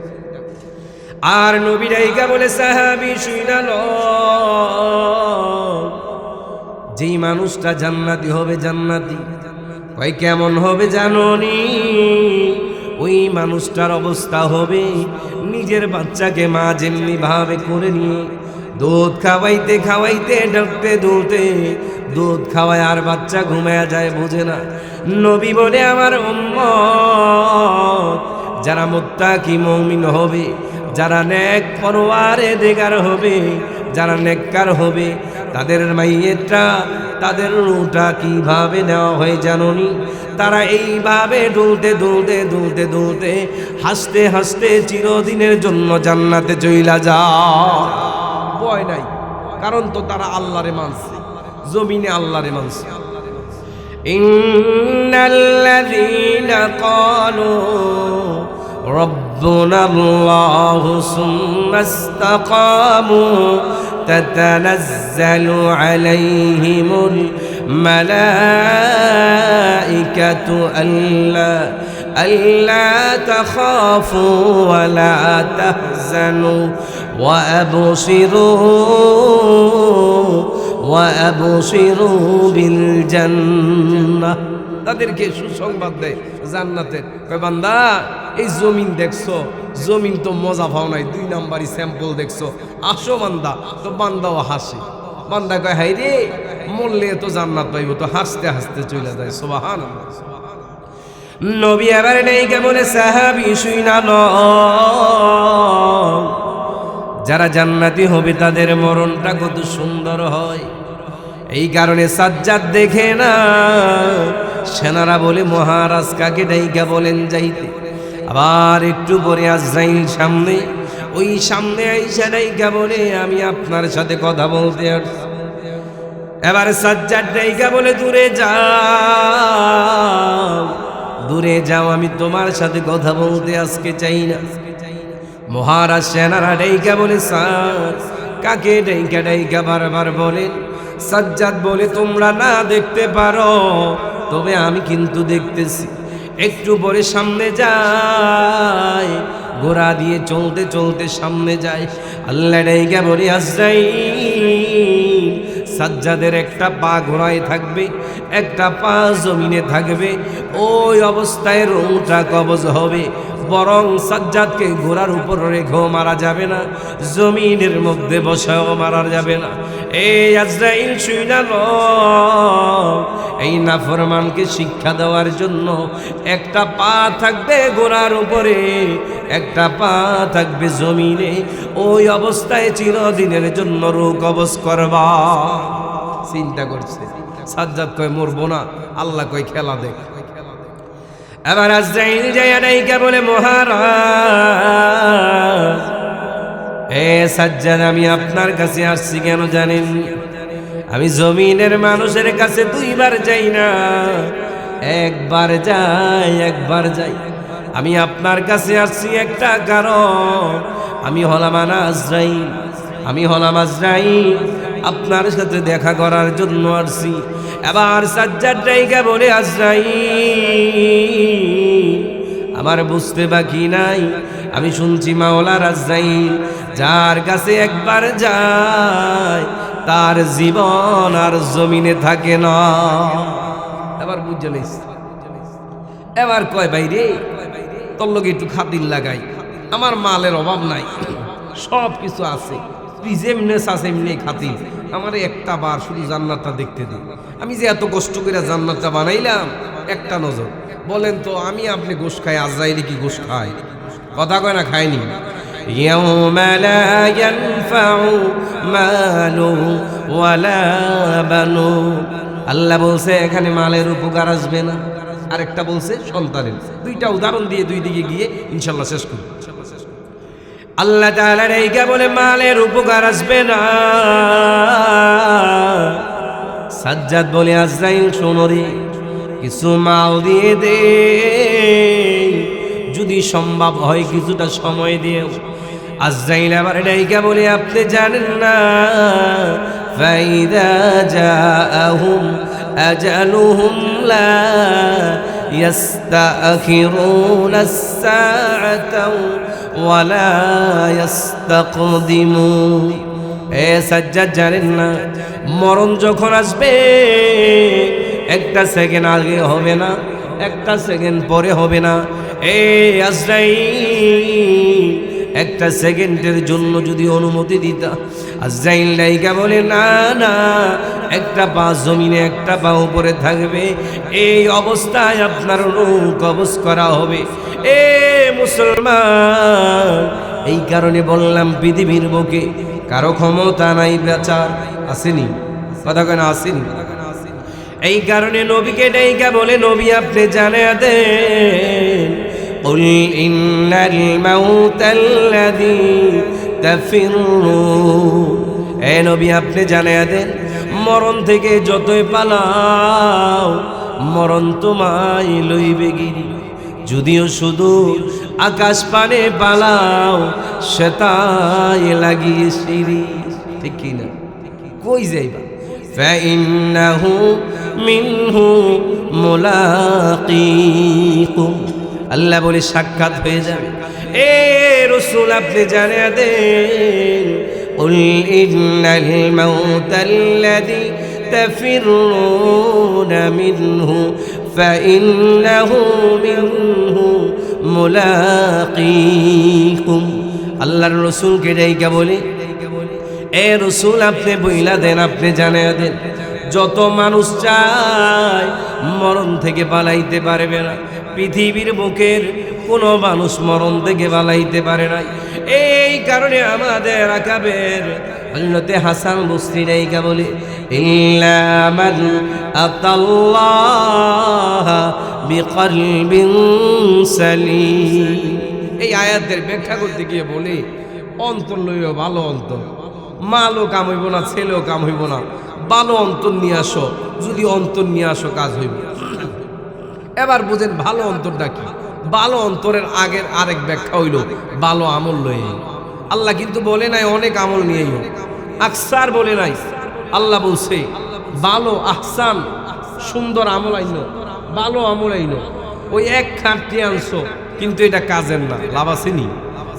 আর নবী রাইকা বলে সাহাবী শুনালো, যেই মানুষটা জান্নাতি হবে, জান্নাতি কয় কেমন হবে জানোনি? ওই মানুষটার অবস্থা হবে নিজের বাচ্চাকে মা যেমনি ভাবে করে নিয়ে দুধ খাওয়াইতে খাওয়াইতে ডাকতে দুলতে দুধ খাওয়ায়, আর বাচ্চা ঘুমায়া যায়, বোঝে না। নবী বলে আমার উম্মত যারা মুত্তাকি মুমিন হবে, যারা নেক পরওয়ারদিগার হবে, যারা নেককার হবে, তাদের মাইয়েতটা, তাদের রুটা কিভাবে নেওয়া হয় জানোনি? তারা এইভাবে দুলতে দুলতে দুলতে দুলতে হাসতে হাসতে চিরদিনের জন্য জান্নাতে চইলা যায়। ভয় নাই, কারণ তো তারা আল্লাহরে মানছে। জমিনে আল্লাহরে মানছে। ইন্নাল্লাযীনা ক্বালু রাব্বুনাল্লাহু সুম্মা ইসতাকামু তাতানাজ্জালু আলাইহিমুল মালাইকাতু আল্লা তাখাফু ওয়া লা তাহজানু ওয়া আবশিরু বিল জান্নাহ। তাদেরকে সুসংবাদ দেয় জান্নাতের। কয় বান্দা এই জমিন দেখছো, জমিন তো মজা পাও নাই, 2 নাম্বারই স্যাম্পল দেখছো, আসো বান্দা। তো বান্দাও হাসে। বান্দা কয় হাই রে, মরলে তো জান্নাত পাইব, তো হাসতে হাসতে চলে যায়। সুবহানাল্লাহ। নবী এবারে নেই কেমন সাহাবী শুইনা ন, যারা জান্নাতি হবে তাদের মরণটা কত সুন্দর হয়। এই কারণে সাজ্জাদ দেখে না, সেনারা বলে মহারাজ কাকে ডাইকা বলেন যাইতে। আবার একটু পরে আজরাইল সামনে, ওই সামনে আইসা ডাইকা বলে আমি আপনার সাথে কথা বলতে আসছি। এবার সাজ্জাদ ডাইকা বলে দূরে যাও, দূরে যাও, আমি তোমার সাথে কথা বলতে আজকে চাই না। মহারাজ সেনারা ডাইকা বলে স্যার কাকে ডাইকা ডাইকা বারবার বলেন। সাজ্জাদ বলে তোমরা না দেখতে পারো, তবে আমি কিন্তু দেখতেছি। একটু পরে সামনে যায়, ঘোড়া দিয়ে চলতে চলতে সামনে যায়। আল্লাহ ডাইকা বলে আজরাইল, সাজ্জাদের একটা পা ঘোড়ায় থাকবে, একটা পা জমিনে থাকবে। ওই অবস্থায় রুহটা কবজ হবে। বরং সাজ্জাদকে ঘোড়ার উপর রেখেও মারা যাবে না, জমিনের মধ্যে বসাও মারা যাবে না। এই আজরাইল শুইনা লো, এই নাফরমানকে শিক্ষা দেওয়ার জন্য একটা পা থাকবে ঘোড়ার উপরে, একটা পা থাকবে জমিনে। ওই অবস্থায় চিরদিনের জন্য রূহ কবজ করবা। চিন্তা করছে সাজ্জাদ, কয় মরবো না। আল্লাহ কয় খেলা দেখ। এবার আজরাইল যায়া ডাইকা বলে মহারাজ, এ সাজ্জাদ আমি আপনার কাছে আসছি কেন জানেন? আমি জমিনের মানুষের কাছে 2 বার যাই না, একবার যাই। আমি আপনার কাছে আসছি একটা কারণ, আমি হলাম আজরাইল, আপনার সাথে দেখা করার জন্য আসছি। এবার সাজ্জাদ ডাইকা বলে আজরাইল আমার বুঝতে বাকি নাই, আমি শুনছি মাওলার আজরাইল যার কাছে একবার যায় তার জীবন আর জমিনে থাকে না। এবার বুঝে লইছি। এবার কয় ভাই রে, তোর লগে একটু খাতির লাগাই, আমার মালের অভাব নাই, সব কিছু আছে, তুই যেমনে চাস এমনি খাতির, আমার একটা বার শুধু জান্নাতটা দেখতে দিই। আমি যে এত কষ্ট করে জান্নাতটা বানাইলাম, একটা নজর বলেন তো, আমি আপনি গোশ খাই, আজরাইল কি গোশ খায়? কথা কয় না খায়নি। ইয়াউমা লা ইয়ানফাউ মালু ওয়ালা বানুন। আল্লাহ বলছে এখানে মালের উপকার আসবে না, আরেকটা বলছে সন্তানের। 2টা উদাহরণ দিয়ে 2 দিকে গিয়ে ইনশাআল্লাহ শেষ করব। আল্লাহ তাআলা এইটা বলে মালের উপকার আসবে না। সাজ্জাদ বলে আজরাইল শোনো রে, কিছু মাল দিয়ে দে, যদি সম্ভব হয় কিছুটা সময় দিও। আজরাইল আবার ডাইকা বলে আপনি জানেন না, ফাইদা জাআহুম আজালুহুম লা يستأخرون الساعة ولا يستقدمون। এ সাজ্জাদ জানেন না, মরণ যখন আসবে একটা সেকেন্ড আগে হবে না, একটা সেকেন্ড পরে হবে না। এ আজরাইল একটা সেকেন্ডের জন্য যদি অনুমতি দিতা। আজরাইল ডাইকা বলে না না, একটা পা জমিনে একটা পা উপরে থাকবে, এই অবস্থায় আপনার রূহ কবজ করা হবে। এ মুসলমান, এই কারণে বললাম পৃথিবীর বুকে কারো ক্ষমতা নাই বেচার, আসেনি? কথা কেন আসেনি? এই কারণে নবীকে ডাইকা বলে, নবী আপনি জানিয়ে দেন, قل إن الموت الذي تفرون। এ নবী আপনি জানিয়ে দেন, মরণ থেকে যতই পালাও মরণ তোমায় লইবে গিরি। যদিও শুধু আকাশ পানে পালাও সেটাই লাগিয়ে সিঁড়ি। ঠিক কিনা? কই যাইবা? ফাইন্নাহু মিনহু মুলাকিকুম, আল্লাহ বলে সাক্ষাৎ হয়ে যাবে। এ রাসূল আপনি জানিয়ে দেন, কুল ইন্নাল মাউতাল্লাযী তাফিরুনা মিনহু ফাইন্নাহু মিনহু মুলাকিকুম। আল্লাহর রাসূলকে ডাইকা বলে, এ রাসূল আপনি বইলা দেন, আপনি জানিয়ে দেন, যত মানুষ চায় মরণ থেকে পালাইতে পারবে না। পৃথিবীর বুকের কোনো মানুষ মরণ থেকে পালাইতে পারে না। এই কারণে আমাদের আকাবের হযরতে হাসান বসরি নাইকা বলে, ইল্লা মান আতাল্লাহ বিকলবিন সালিম। এই আয়াতের ব্যাখ্যা করতে গিয়ে বলে, অন্তর লইও ভালো অন্তর, মালও কাম হইব না, ছেলেও কাম হইব না, ভালো অন্তর নিয়ে আসো। যদি অন্তর নিয়ে আসো কাজ হইব। এবার বুঝেন ভালো অন্তরটা কি। ভালো অন্তরের আগের আরেক ব্যাখ্যা হইল ভালো আমল লয়ে। আল্লাহ কিন্তু বলে নাই অনেক আমল নিয়েই, আকসার বলে নাই। আল্লাহ বলছে ভালো আহসান, সুন্দর আমল আইন, ভালো আমল আইন। ওই এক খাটটি আনছো কিন্তু এটা কাজের না, লাভ আসেনি।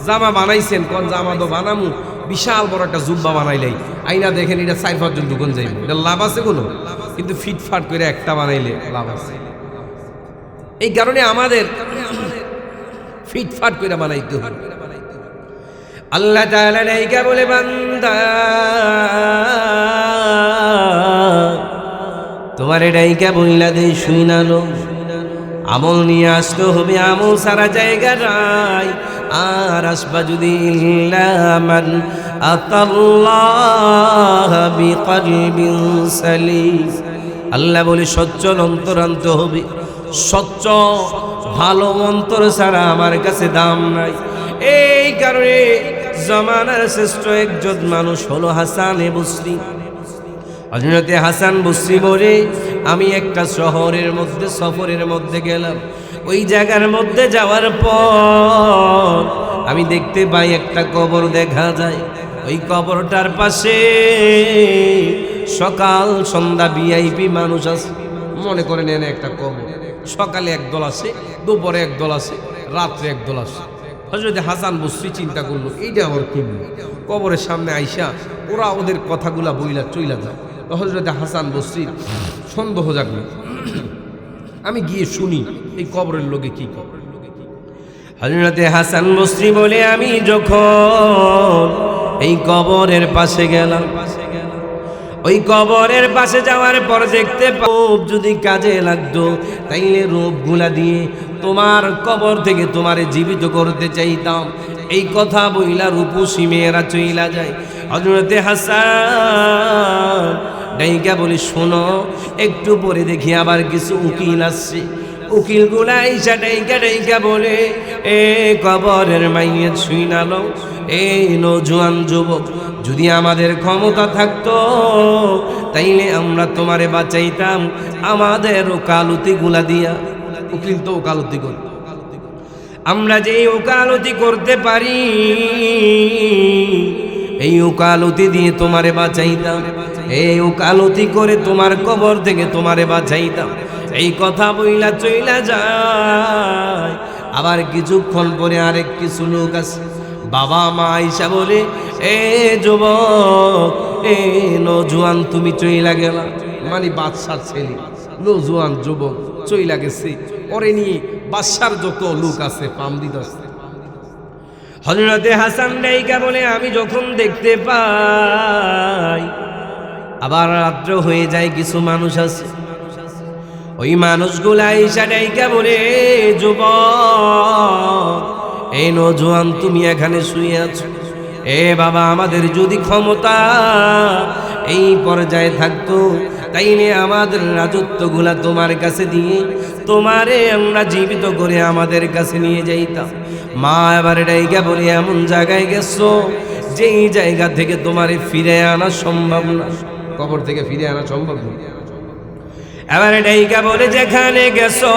জামা বানাইছেন, কোন জামা তো বানামু, বিশাল বড় একটা জুব্বা বানাইলাই, আইনা দেখেন এটা 4-5 জন দোকান যাইব, এটা লাভ আছে কোনো? কিন্তু ফিটফাট করে একটা বানাইলে লাভ আছে। এই কারণে আমাদের ফিটফাট করে বানাইতে হবে। আল্লাহ তাআলা নাইকা বলে, বান্দা তোমার ডাইকা বইলা দে শুইনালো, আমল নিয়ে আসতে হবে, আমল সারা জায়গা নাই। আর আসবা যদি ইল্লা মান আতাল্লাহ বিকলবিন সালিম। আল্লাহ বলে সচ্চল অন্তর আনতে হবে। স্বচ্ছ ভালো অন্তর ছাড়া আমার কাছে দাম নাই। এই কারণে জামানার শ্রেষ্ঠ একজন মানুষ হলো হাসান বসরি। হযরতে হাসান বসরি বলে, আমি একটা শহরের মধ্যে সফরের মধ্যে গেলাম। ওই জায়গার মধ্যে যাওয়ার পর আমি দেখতে পাই একটা কবর দেখা যায়। ওই কবরটার পাশে সকাল সন্ধ্যা ভিআইপি মানুষ আছে। মনে করে নেন একটা কবর, সকালে একদল আছে, দুপুরে একদল আছে, রাত্রে একদল আছে। হযরত হাসান বসরি চিন্তা করলো, এইটা আমার কি? কবরের সামনে আইসা ওরা ওদের কথাগুলা বইলা চইলা যায়। হযরত হাসান বসরির সন্দেহ জাগলো, আমি গিয়ে শুনি এই কবরের লোকে কি করে। হযরত হাসান বসরি বলে, আমি যখন এই কবরের পাশে গেলাম, ওই কবরের পাশে যাওয়ার পর দেখতে রূপ যদি কাজে লাগতো তাইলে রূপগুলা দিয়ে তোমার কবর থেকে তোমারে জীবিত করতে চাইতাম। এই কথা বইলা রূপসী মেয়েরা চইলা যায়। হযরতে হাসান ডাইকা বলি, শোনো, একটু পরে দেখি আবার কিছু উকিল আসছে। উকিলগুলা আইসা ডাইকা ডাইকা বলে, এ কবরের মাইয়ে শুইনালো, এই নওজোয়ান যুবক, যদি আমাদের ক্ষমতা থাকতো তাইলে আমরা তোমারে বাঁচাইতাম আমাদের ওকালতি গুলা দিয়া। উকিল তো ওকালতি করে, আমরা যে ওকালতি করতে পারি এই ওকালতি দিয়ে তোমারে বাঁচাইতাম, এই ওকালতি করে তোমার কবর থেকে তোমারে বাঁচাইতাম। এই কথা বইলা চইলা যায়। আবার কিছুক্ষণ পরে আরেক কিছু লোক আছে, বাবা মা আইসা বলে, এ যুবক, এ নওজোয়ান তুমি চইলা গেলা। মানে বাদশার ছেলে, নওজোয়ান যুবক চইলা গেছে, ওরে নিয়ে বাদশার যত লোক আছে পাম দিতেছে। হযরতে হাসান ডাইকা বলে, আমি যখন দেখতে পাই আবার রাত্র হয়ে যায়, কিছু মানুষ আছে, ওই মানুষগুলা আইসা ডাইকা বলে, যুবক, এই নওজোয়ান তুমি এখানে শুয়ে আছো। এ বাবা, আমাদের যদি ক্ষমতা এই পর্যায়ে থাকতো তাইলে আমাদের রাজত্বগুলা তোমার কাছে দিয়ে তোমারে আমরা জীবিত করে আমাদের কাছে নিয়ে যাইতাম। মা এবার ডাইকা বলে, এমন জায়গায় গেছো যেই জায়গা থেকে তোমারে ফিরে আনা সম্ভব না। কবর থেকে ফিরে আনা সম্ভব নয়। এবারে ডাইকা বলে যেখানে গেছো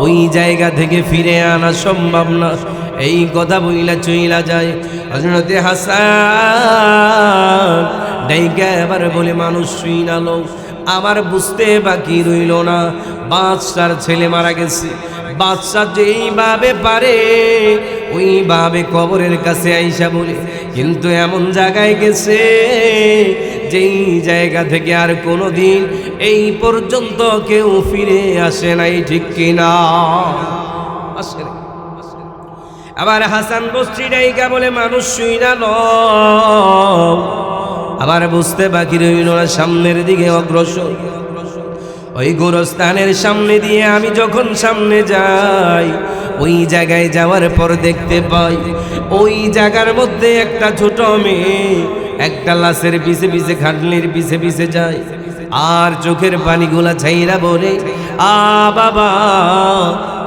ওই জায়গা থেকে ফিরে আনা সম্ভব না, এই কথা বইলা চইলা যায়। হযরতে হাসান ডাইকা এবার বলে মানুষ শুইনালো, আমার বুঝতে বাকি রইল না, বাদশার ছেলে মারা গেছে। বাদশা যেইভাবে পারে ওইভাবে কবরের কাছে আইসা বলে, কিন্তু এমন জায়গায় গেছে যেই জায়গা থেকে আর কোনোদিন এই পর্যন্ত কেউ ফিরে আসে নাই, ঠিক কিনা? আসে নাই। আবার হাসান বসরি ডাইকা বলে মানুষ শুইনালো, আবার বুঝতে বাকি রইল না, সামনের দিকে অগ্রসর। ওই গোরস্থানের সামনে দিয়ে আমি যখন সামনে যাই, ওই জায়গায় যাওয়ার পর দেখতে পাই ওই জায়গার মধ্যে একটা ছোট মেয়ে একটা লাশের পিছে পিছে খাটনির পিছে পিছে যায়, আর চোখের পানিগুলা ছাইরা বলে, আ বাবা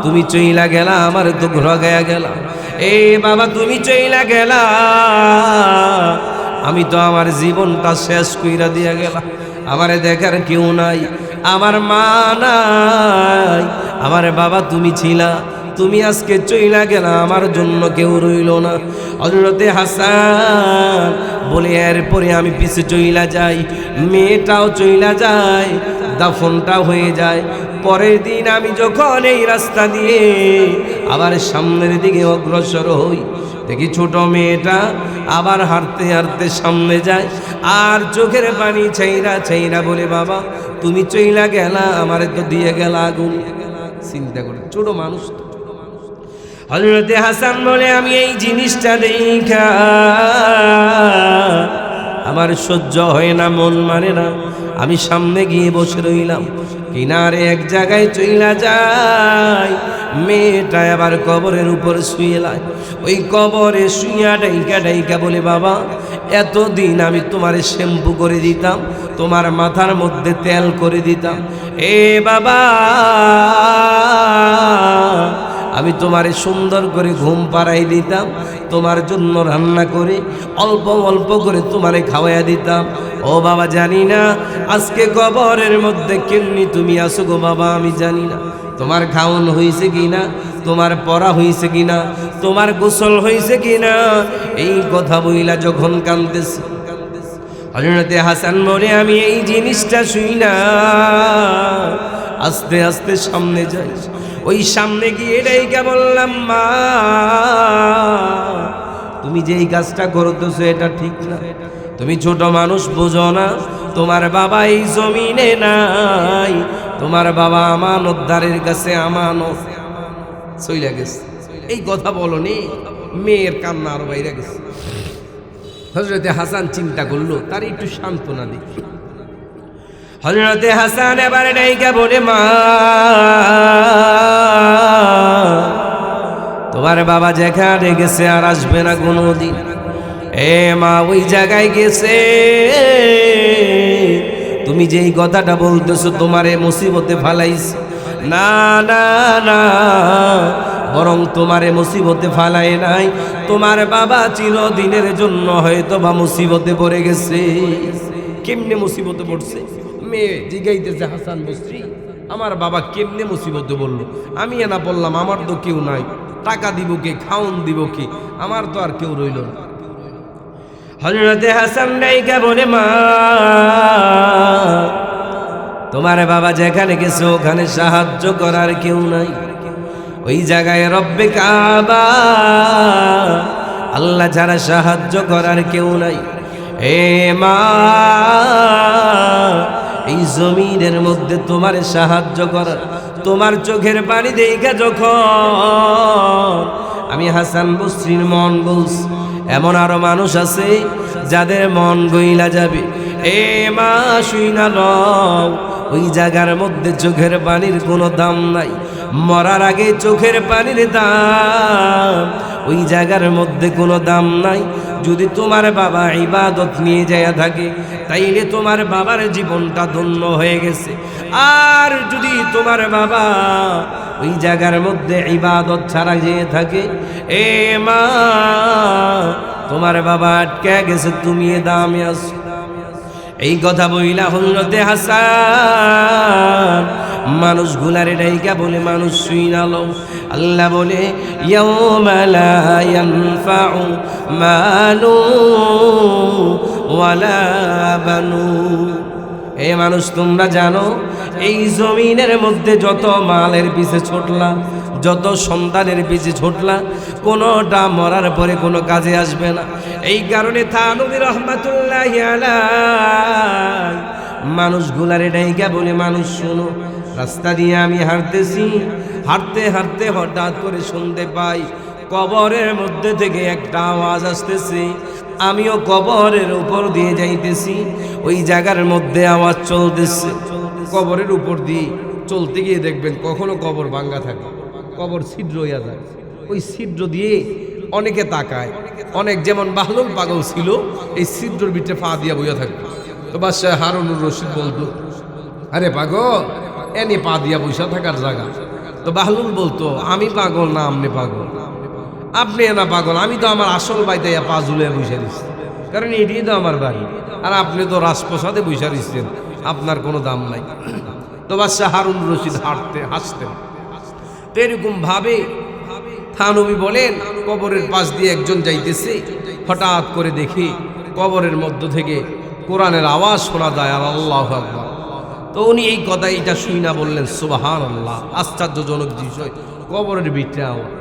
তুমি চইলা গেলা, আমার তো ঘোরা গায়া গেলা। এ বাবা তুমি চইলা গেলা, আমি তো আমার জীবনটা শেষ কইরা দিয়া গেলাম, আমারে দেখার কেউ নাই, আমার মা নাই, আমার বাবা তুমি ছিলা, তুমি আজকে চইলা গেলা, আমার জন্য কেউ রইল না। হযরতে হাসান বলে এরপরে আমি পিছে চইলা যাই, মেয়েটাও চইলা যায়, দাফনটা হয়ে যায়। পরের দিন আমি যখন এই রাস্তা দিয়ে আবার সামনের দিকে অগ্রসর হই, দেখি ছোট মেয়েটা আবার হাঁটতে হাঁটতে সামনে যায়, আর চোখের পানি ছাইরা ছাইরা বলে, বাবা তুমি চইলা গেলা, আমারে তো দিয়ে গেলা আগুন। চিন্তা করে, ছোট মানুষ। হযরতে হাসান বলে আমি এই জিনিসটা দেখা আমার সহ্য হয় না, মন মানে না, আমি সামনে গিয়ে বসে রইলাম। কিনারে এক জায়গায় চইলা যায়, মেয়েটা আবার কবরের উপর শুয়ে লাই, ওই কবরে শুইয়া ডাইকা ডাইকা বলে, বাবা এতদিন আমি তোমারে শ্যাম্পু করে দিতাম, তোমার মাথার মধ্যে তেল করে দিতাম, এ বাবা আমি তোমারে সুন্দর করে ঘুম পাড়াই দিতাম, তোমার জন্য রান্না করে অল্প অল্প করে তোমারে খাওয়াইয়া দিতাম। ও বাবা জানি না আজকে কবরের মধ্যে কেমনি তুমি আসো গো বাবা, আমি জানি না তোমার খাওয়ান হয়েছে কিনা, তোমার পড়া হয়েছে কিনা, তোমার গোসল হয়েছে কিনা। এই কথা বইলা যখন কাঁদতেছে, হযরতে হাসান বলে আমি এই জিনিসটা শুই না, আস্তে আস্তে সামনে যাই। ওই সামনে গিয়ে ডাইকা বললাম, মা তুমি যে এই কাজটা করতেছো এটা ঠিক না, তুমি ছোট মানুষ বুঝো না, তোমার বাবা এই জমিনে নাই, তোমার বাবা আমানতদারের কাছে আমানত চইলা গেছে। এই কথা বলনি, মেয়ের কান্না আরো বাইরে গেছে। হযরতে হাসান চিন্তা করলো তার একটু সান্ত্বনা দিই। হযরতে হাসান এবারে ডাইকা বলে, মা তোমার বাবা যেখানে গেছে আর আসবে না কোনোদিন। এ মা ওই জায়গায় গেছে, তুমি যেই কথাটা বলতেছো তোমারে মুসিবতে ফালাইছে, না না না, বরং তোমারে মুসিবতে ফালাই নাই, তোমার বাবা চিরদিনের জন্য হয়তো বা মুসিবতে পড়ে গেছে। কেমনে মুসিবতে পড়ছে? মেয়ে জিগাইতেছে হাসান বসরি, আমার বাবা কেমনে মুসিবতে বললো? আমি না বললাম আমার তো কেউ নাই, টাকা দিব কে, খাওন দিব কে, আমার তো আর কেউ রইল না। হযরতে হাসান ডাইকা বলে, মা তোমার বাবা যেখানে গেছে ওখানে সাহায্য করার কেউ নাই, ওই জায়গায় রব্বে কাবা আল্লাহ ছাড়া সাহায্য করার কেউ নাই। এ মা এই জমিনের মধ্যে তোমার সাহায্য করার, তোমার চোখের পানি দেখা যখন আমি হাসান বসরির মন বলছি, এমন আরো মানুষ আছে যাদের মন গইলা যাবে। এ মা শুইনা লও, ওই জায়গার মধ্যে চোখের পানির কোনো দাম নাই, মরার আগে চোখের পানির দাম ওই জায়গার মধ্যে কোনো দাম নাই। যদি তোমার বাবা ইবাদত নিয়ে যায় থাকে তাইলে তোমার বাবার জীবনটা ধন্য হয়ে গেছে, আর যদি তোমার বাবা ওই জায়গার মধ্যে ইবাদত ছাড়া যেয়ে থাকে। এ মা, তোমার বাবা আটকে গেছে, তুমি এ দামে আছো। এই কথা বইলা হযরতে হাসান মানুষ গুলারে ডাইকা বলে, মানুষ শুইনালো। আল্লাহ বলে, ইয়াউমা লা ইয়ানফাউ মালু ওয়ালা বানুন। এ মানুষ, তোমরা জানো এই জমিনের মধ্যে যত মালের পিছে ছুটলা, যত সন্তানের পিছে ছুটলা, কোনোটা মরার পরে কোনো কাজে আসবে না। এই কারণে থানবী রহমাতুল্লাহি আলাইহি মানুষগুলারে ডাইকা বলে, মানুষ শোনো, রাস্তা দিয়ে আমি হাঁটতেছি, হাঁটতে হাঁটতে হঠাৎ করে শুনতে পাই কবরের মধ্যে থেকে একটা আওয়াজ আসতেছে। আমিও কবরের উপর দিয়ে যাইতেছি, ওই জায়গার মধ্যে আওয়াজ চলতেছে। কবরের উপর দিয়ে চলতে গিয়ে দেখবেন কখনো কবর ভাঙ্গা থাকে, কবর ছিদ্র হইয়া যায়। ওই ছিদ্র দিয়ে অনেকে তাকায়, অনেক যেমন বাহলুল পাগল ছিল এই ছিদ্রর ভিতরে পা দিয়া বইয়া থাকবে। তো বাদশাহ হারুনুর রশিদ বলতো, আরে পাগল, এনে পা দিয়া বসা থাকার জায়গা। তো বাহলুল বলতো, আমি পাগল না, আপনি পাগল। আপনি না পাগল, আমি তো আমার আসল বাড়িতে পা ঝুলে বসে দিচ্ছি, কারণ এটাই তো আমার বাড়ি। আর আপনি তো রাজপ্রসাদে বসে দিচ্ছেন, আপনার কোনো দাম নাই। তো বাদশাহ হারুন রশিদ হাসতেন। তো এরকম ভাবে থানবী বলেন, কবরের পাশ দিয়ে একজন যাইতেছে, হঠাৎ করে দেখি কবরের মধ্য থেকে কোরআনের আওয়াজ শোনা যায়, আল্লাহু আকবার। তো উনি এই কথা এইটা শুই না বললেন, সুবহানাল্লাহ, আশ্চর্যজনক বিষয়, কবরের ভিতরে আওয়াজ।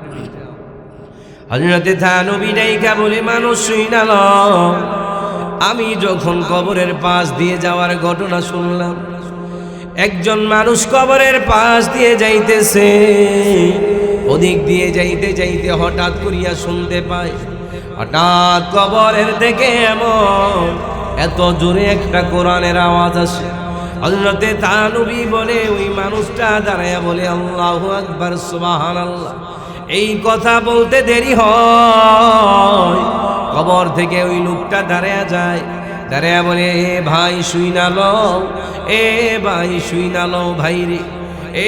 হযরতে থানবী ডাইকা বলে, মানুষ শুইনাল, আমি যখন কবরের পাশ দিয়ে যাওয়ার ঘটনা শুনলাম, একজন মানুষ কবরের পাশ দিয়ে যাইতেছে, ওদিক দিয়ে যাইতে যাইতে হঠাৎ করিয়া শুনতে পায়, হঠাৎ কবরের থেকে এত জোরে একটা কোরআনের আওয়াজ আসে। হযরতে থানবী বলে, ওই মানুষটা দাঁড়ায়া বলে, আল্লাহু আকবার, সুবহানাল্লাহ। এই কথা বলতে দেরি হয়, কবর থেকে ওই লোকটা দাঁড়ায়া যায়, দাঁড়ায়া বলে, এ ভাই শুইনালো, এ ভাই শুইনালো, ভাই রে,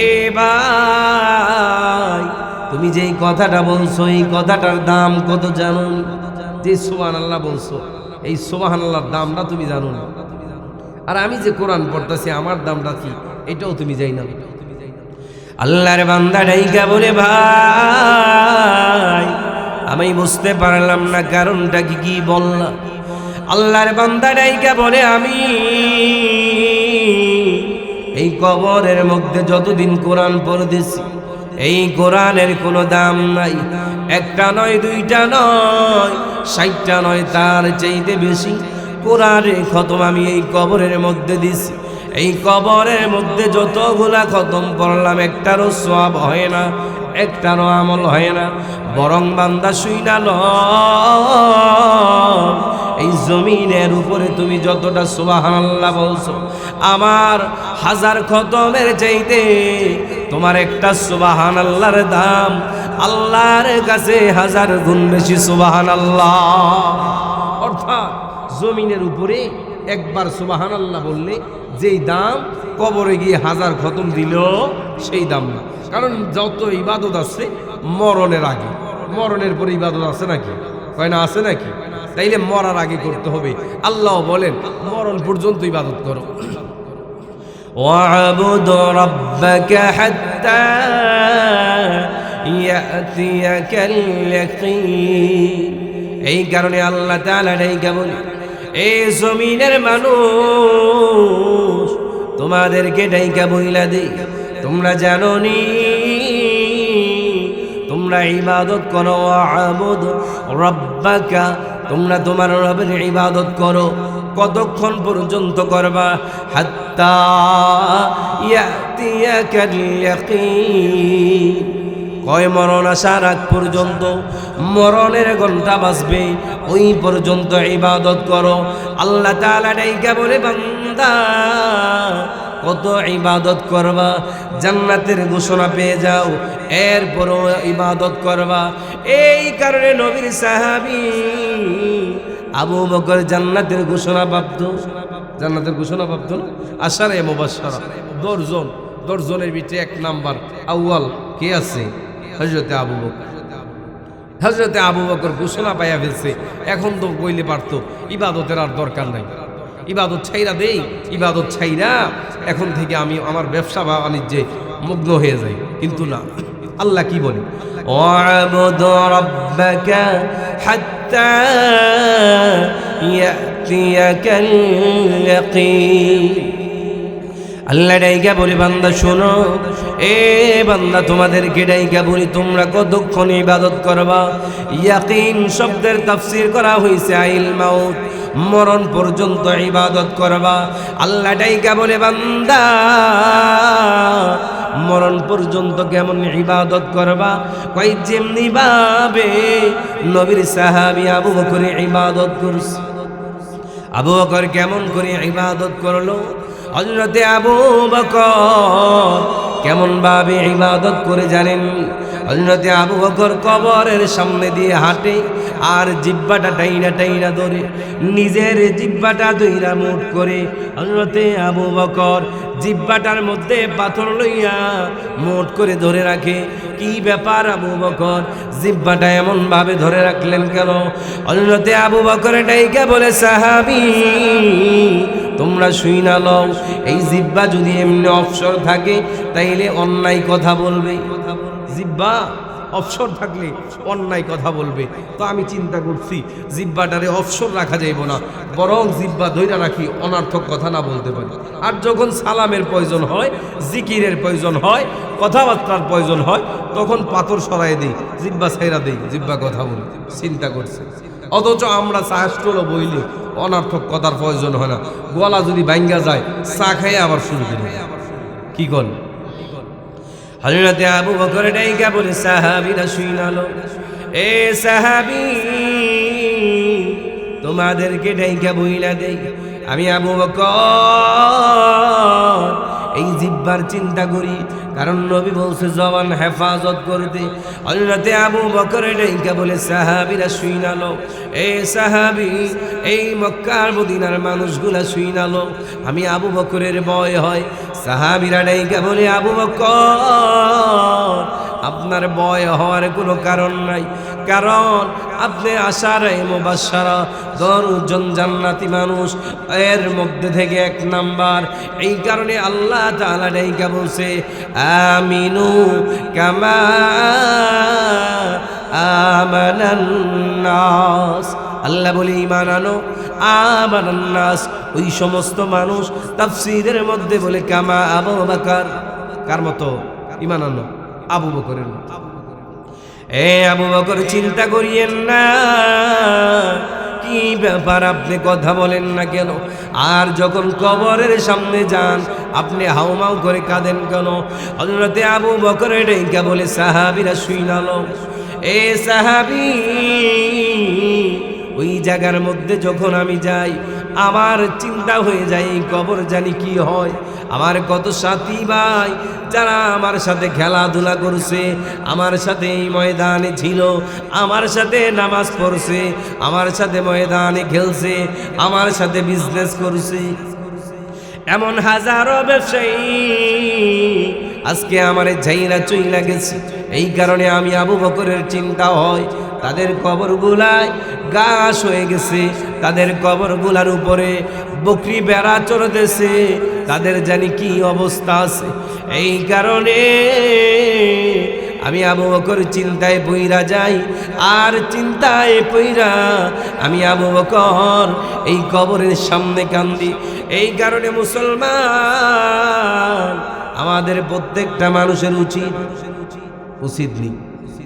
এ ভাই, তুমি যেই কথাটা বলছো এই কথাটার দাম কত জানো? যে সুবহানাল্লাহ বলছো, এই সুবহানাল্লাহর দামটা তুমি জানো না। আর আমি যে কোরআন পড়তেছি আমার দামটা কি এটাও তুমি জানি না। আল্লাহর বান্দা ডাইকা বলে, ভাই আমি বুঝতে পারলাম না কারণটা কি বললাম। আল্লাহর বান্দা ডাইকা বলে, আমি এই কবরের মধ্যে যতদিন কোরআন পড়তেছি, এই কোরআনের কোনো দাম নাই। একটা নয়, দুইটা নয়, 60টা নয়, তার চাইতে বেশি কোরআনের খতম আমি এই কবরের মধ্যে দিছি। এই কবরের মধ্যে যতগুলা খতম করলাম, একটারও সওয়াব হয় না, একটারও আমল হয় না। বরং বান্দা শুইনাল, এই জমিনের উপরে তুমি যতটা সুবহানাল্লাহ বলছো, আমার 1000 খতমের চাইতে তোমার একটা সুবহানাল্লাহর দাম আল্লাহর কাছে 1000 গুণ বেশি। সুবহানাল্লাহ। অর্থাৎ জমিনের উপরে একবার সুবহানাল্লাহ বললে যেই দাম, কবরে গিয়ে 1000 খতম দিলেও সেই দাম না। কারণ যত ইবাদত আছে মরণের আগে, মরণের পরে ইবাদত আছে নাকি? কয় না, আছে নাকি? তাইলে মরার আগে করতে হবে। আল্লাহ বলেন, মরণ পর্যন্ত ইবাদত করো। ওয়া'বুদ রাব্বাকা হাত্তা ইয়াতিয়াকাল ইয়াকিন। এই কারণে আল্লাহ তাআলা ডাইকা বলে, এই জমিনের মানুষ, তোমাদেরকে ডাইকা বইলা দেই, তোমরা জানো নি, তোমরা ইবাদত করো। ওয়া'বুদ রাব্বাকা, তোমরা তোমার রবের ইবাদত করো। কতক্ষণ পর্যন্ত করবা? হাত্তা ইয়াতিয়াকাল ইয়াকিন, কয় মরণ আসার আগ পর্যন্ত, মরণের ঘন্টা বাজবে ওই পর্যন্ত ইবাদত করো। আল্লাহ তাআলা ডাইকা বলে, বান্দা কত ইবাদত করবা? জান্নাতের ঘোষণা পেয়ে যাও, এরপরও ইবাদত করবা। এই কারণে নবীর সাহাবী আবু বকর জান্নাতের ঘোষণা প্রাপ্ত, জান্নাতের ঘোষণা প্রাপ্ত আশারে মুবাশশারা 10 জন, 10 জনের ভিতরে 1 নাম্বার আউয়াল কে আছে? হযরতে আবু বকর। হযরতে আবু বকর ঘোষণা পাইয়া ফেলছে, এখন তো কইলে পারতো ইবাদতের আর দরকার নাই, ইবাদত ছাইরা দেই, ইবাদত ছাইরা এখন থেকে আমি আমার ব্যবসা বাণিজ্যে মগ্ন হয়ে যাই। কিন্তু না, আল্লাহ কি বলে, ওয়াবুদ রাব্বাকা হাত্তা ইয়াতিয়াকাল ইয়াকিন। আল্লাহ ডাইকা বলি, বান্দা শোনো, এ বান্দা তোমাদেরকে ডাইকা বলি, তোমরা কতক্ষণ ইবাদত করবা? ইয়াকিন শব্দের তাফসীর করা হয়েছে আইল মাউত, মরণ পর্যন্ত ইবাদত করবা। আল্লাহ ডাইকা বলে, বান্দা মরণ পর্যন্ত কেমন ইবাদত করবা? কই যেমনি ভাবে নবীর সাহাবী আবু বকর ইবাদত করছে। আবু বকর কেমন করে ইবাদত করলো? হযরতে আবু বকর কেমন ভাবে ইবাদত করে জানেন? হযরতে আবু বকর কবরের সামনে দিয়ে হাঁটে আর জিহ্বাটা টাইনা টাইনা ধরে, নিজের জিহ্বাটা ধইরা মুঠ করে হযরতে আবু বকর জিহ্বাটার মধ্যে পাথর লইয়া মুঠ করে ধরে রাখে। কি ব্যাপার আবু বকর জিহ্বাটা এমন ভাবে ধরে রাখলেন কেন? হযরতে আবু বকর ডাইকা বলে, সাহাবী তোমরা শুইনা লও, এই জিহ্বা যদি এমনি অবসর থাকে তাইলে অন্যায় কথা বলবে। জিহ্বা অবসর থাকলে অন্যায় কথা বলবে। তো আমি চিন্তা করছি জিহ্বাটারে অবসর রাখা যাইব না, বরং জিহ্বা ধইরা রাখি, অনার্থক কথা না বলতে পারি। আর যখন সালামের প্রয়োজন হয়, জিকিরের প্রয়োজন হয়, কথাবার্তার প্রয়োজন হয়, তখন পাথর সরাই দিই, জিহ্বা ছাইরা দিই, জিহ্বা কথা বলি। চিন্তা করছে। অথচ আমরা চা স্টলও বইলে অনার্থক কথার প্রয়োজন হয় না, গলা যদি ভাঙ্গা যায় চা খাইয়ে আবার শুরু করি। কি কর? হযরতে আবু বকর ডাইকা বলে, সাহাবীরা শুইনালো, এ সাহাবী তোমাদেরকে ডাইকা বইলা দেই, আমি আবু বকর এই জিহ্বার চিন্তা করি, কারণ নবী বলছে জবান হেফাজত করতে। হযরতে আবু বকর ডাইকা বলে, সাহাবীরা শুইনালো, এ সাহাবী এই মক্কার মদিনার মানুষগুলা শুইনালো, আমি আবু বকরের ভয় হয়। সাহাবীরা ডাইকা বলে, আবু বকর আপনার ভয় হওয়ার কোনো কারণ নাই, কারণ আপনি আশারে মুবাশশারা 10 জন জান্নাতি মানুষ, এর মধ্যে থেকে 1 নাম্বার। এই কারণে আল্লাহ তাআলা ডাইকা বলছে, আমিনু কামা আমানান নাস। আল্লাহ বলে ঈমান আনো, আমানান নাস ওই সমস্ত মানুষ। তাফসীরের মধ্যে বলে কামা আবু বকর, কার মতো? ঈমান আনো আবু বকরের মতো। এ আবু বকর চিন্তা করিয়েন না, কি ব্যাপার আপনি কথা বলেন না কেন? আর যখন কবরের সামনে যান আপনি হাউমাউ করে কাঁদেন কেন? হযরতে আবু বকর ডাইকা বলে, সাহাবীরা শুইনালো, এ সাহাবী ওই জায়গার মধ্যে যখন আমি যাই আমার চিন্তা হয়ে যায় এই কবর জানি কি হয়। আমার কত সাথী ভাই যারা আমার সাথে খেলাধুলা করছে, আমার সাথে এই ময়দানে ছিল, আমার সাথে নামাজ পড়ছে, আমার সাথে ময়দানে খেলছে, আমার সাথে বিজনেস করছে, এমন হাজারো ব্যবসায়ী আজকে আমার ঝাইরা চইলা গেছে। এই কারণে আমি আবু বকরের চিন্তা হয়, তাদের কবরগুলায় ঘাস হয়ে গেছে, তাদের কবরগুলার উপরে বকরি বেড়া চড়তেছে, তাদের জানি কি অবস্থা আছে। এই কারণে আমি আবু বকর চিন্তায় পইরা যাই, আর চিন্তায় পইরা আমি আবু বকর এই কবরের সামনে কান্দি। এই কারণে মুসলমান আমাদের প্রত্যেকটা মানুষের উচিত নেই,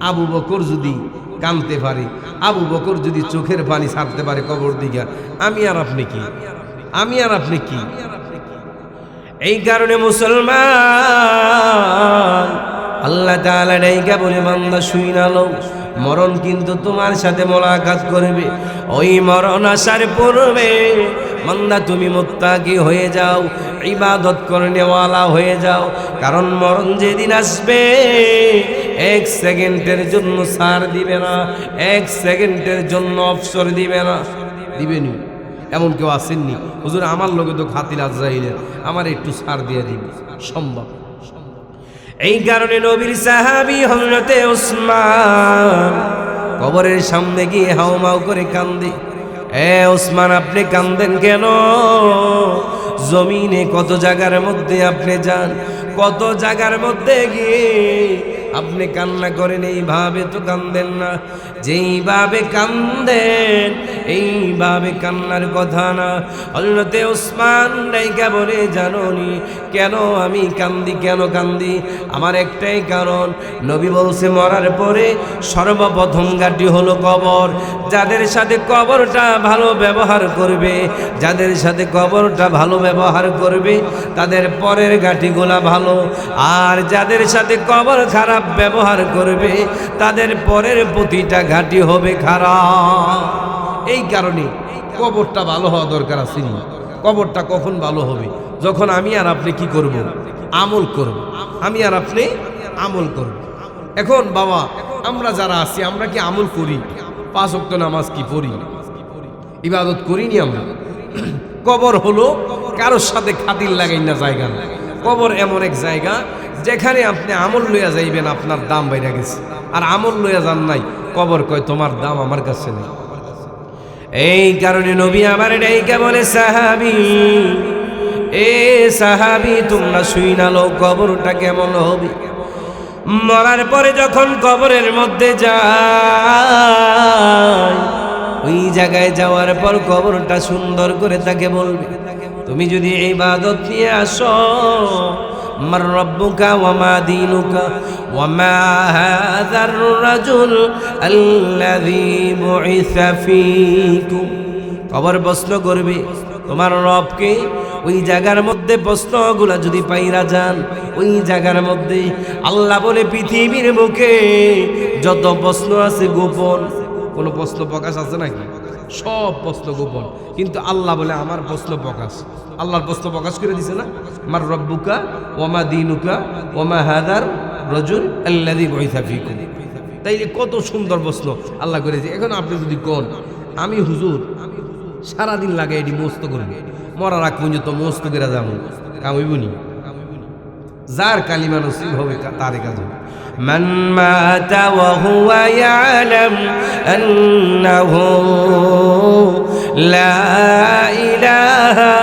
আবু বকর যদি কাঁদতে পারে, আবু বকর যদি চোখের পানি ছাড়তে পারে কবর দিকে, আমি আর আপনি কি? আমি আর আপনি কি? এই কারণে মুসলমান আল্লাহ তাআলা ডাইকা বলে, বান্দা শুইনালো, মরণ কিন্তু তোমার সাথে মোলাকাত করবে। ওই মরণ আসার পূর্বে বান্দা তুমি মুত্তাকি হয়ে যাও, ইবাদত করনেওয়ালা হয়ে যাও, কারণ মরণ যেদিন আসবে 1 সেকেন্ডের জন্য ছাড় দিবে না, 1 সেকেন্ডের জন্য অবসর দিবে না। দিবেনি? এমন কেউ আসেননি হুজুর আমার লগে তো খাতির আজরাইলের, আমার একটু ছাড় দিয়ে দিবে? সম্ভব? এই কারণে নবীর সাহাবী হযরতে উসমান কবরের সামনে গিয়ে হাউমাউ করে কান্দে। উসমান, আপনি কান্দেন কেন? জমিনে কত জায়গার মধ্যে আপনি যান, কত জায়গার মধ্যে গিয়ে আপনি কান্না করেন, এইভাবে তো কান্দেন না। যেইভাবে কান্দেন এইভাবে কান্নার কথা না। হযরতে উসমান ডাইকা বলে, জানোনি কেন আমি কান্দি? কেন কান্দি? আমার একটাই কারণ, নবী বলছে মরার পরে সর্বপ্রথম ঘাঁটি হলো কবর। যাদের সাথে কবরটা ভালো ব্যবহার করবে, যাদের সাথে কবরটা ভালো ব্যবহার করবে তাদের পরের ঘাঁটিগুলা ভালো, আর যাদের সাথে কবর খারাপ ব্যবহার করবে তাদের পরের প্রতিটা ঘাঁটি হবে খারাপ। এই কারণে কবরটা ভালো হওয়া দরকার আছে। কবরটা কখন ভালো হবে? যখন আমি আর আপনি কি করব? আমল করব। আমি আর আপনি আমল করব। এখন বাবা, আমরা যারা আছি আমরা কি আমল করি? 5 ওয়াক্ত নামাজ কি পড়ি? ইবাদত করিনি আমরা। কবর হলো কারোর সাথে খাতির লাগাই না জায়গা না। কবর এমন এক জায়গা যেখানে আপনি আমল লইয়া যাইবেন, আপনার দাম বাইরে গেছে, আর আমল লইয়া যান নাই, কবর কয় তোমার দাম আমার কাছে নেই। এই কারণে নবী আমার ডাইকা বলে, সাহাবী, সাহাবী তোমরা শুইনা লও কবরটা কেমন হবে। মরার পরে যখন কবরের মধ্যে যায়, ওই জায়গায় যাওয়ার পর কবরটা সুন্দর করে তাকে বলবে, তুমি যদি ইবাদত নিয়ে আসো, মার রব্বুকা ওয়া মা দীনুকা ওয়া মা হাযার রাজুল আল্লাযী বুইসা ফীকুম। কবর প্রশ্ন করবে তোমার রবকে। ওই জায়গার মধ্যে প্রশ্নগুলা যদি পাইরা যান, ওই জায়গার মধ্যে আল্লাহ বলে পৃথিবীর মুখে যত প্রশ্ন আছে গোপন। কোনো প্রশ্ন প্রকাশ আছে নাকি? সব প্রশ্ন গোপন, কিন্তু আল্লাহ বলে আমার প্রশ্ন প্রকাশ। আল্লাহর প্রশ্ন প্রকাশ করে দিছে না, মার রব্বুকা ওয়া মা দীনুকা ওয়া মা হাযার রাজুল আল্লাযী বুইসা ফীকুম। তাইলে কত সুন্দর প্রশ্ন আল্লাহ করেছে। এখন আপনি যদি কোন আমি হুজুর সারাদিন লাগে এটি মস্ত করবে, মরার আগ পর্যন্ত মস্ত করে যাবো, কামইবনি। যার কালিমা নসিব হবে তার কাজ হবে। মান মাতা ওয়া হুয়া ইয়ালাম আন্নাহু লা ইলাহা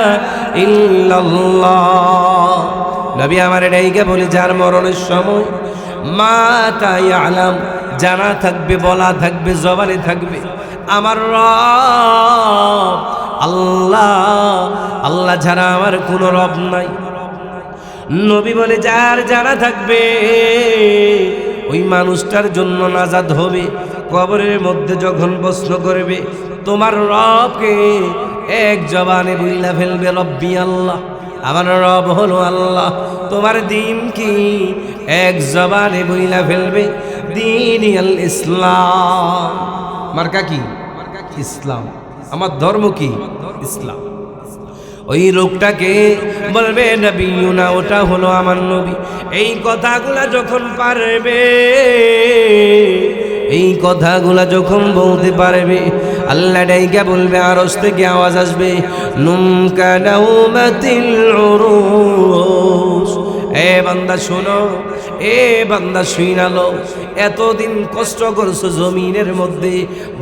ইল্লাল্লাহ। নবী আমার ডাইকা বলে, যার মরণের সময় মাতা ইয়ালাম, জানা থাকবে, বলা থাকবে, জবানে থাকবে আমার রব আল্লাহ, আল্লাহ ছাড়া আমার কোনো রব নাই। নবী বলে, যার জানা থাকবে ওই মানুষটার জন্য নাজাত হবে। কবরের মধ্যে যখন প্রশ্ন করবে তোমার রবকে, এক জবানে বইলা ফেলবে রব্বি আল্লাহ, আমার রব হলো আল্লাহ। তোমার দিন কি? এক জবানে বইলা ফেলবে দীনি আল ইসলাম। মার্কা কি? ইসলাম। আমার ধর্ম কি? ইসলাম। ওই লোকটাকে বলবে নবিয়ুনা, ওটা হলো আমার নবী। এই কথাগুলা যখন পারবে, এই কথাগুলা যখন বলতে পারবে, আল্লাহ ডাইকা বলবে, আরশ থেকে আওয়াজ আসবে, নুমকা নাউমাতিল উরুস। এ বান্দা শোনো, এ বান্দা শুইনালো, এতদিন কষ্ট করছো জমিনের মধ্যে,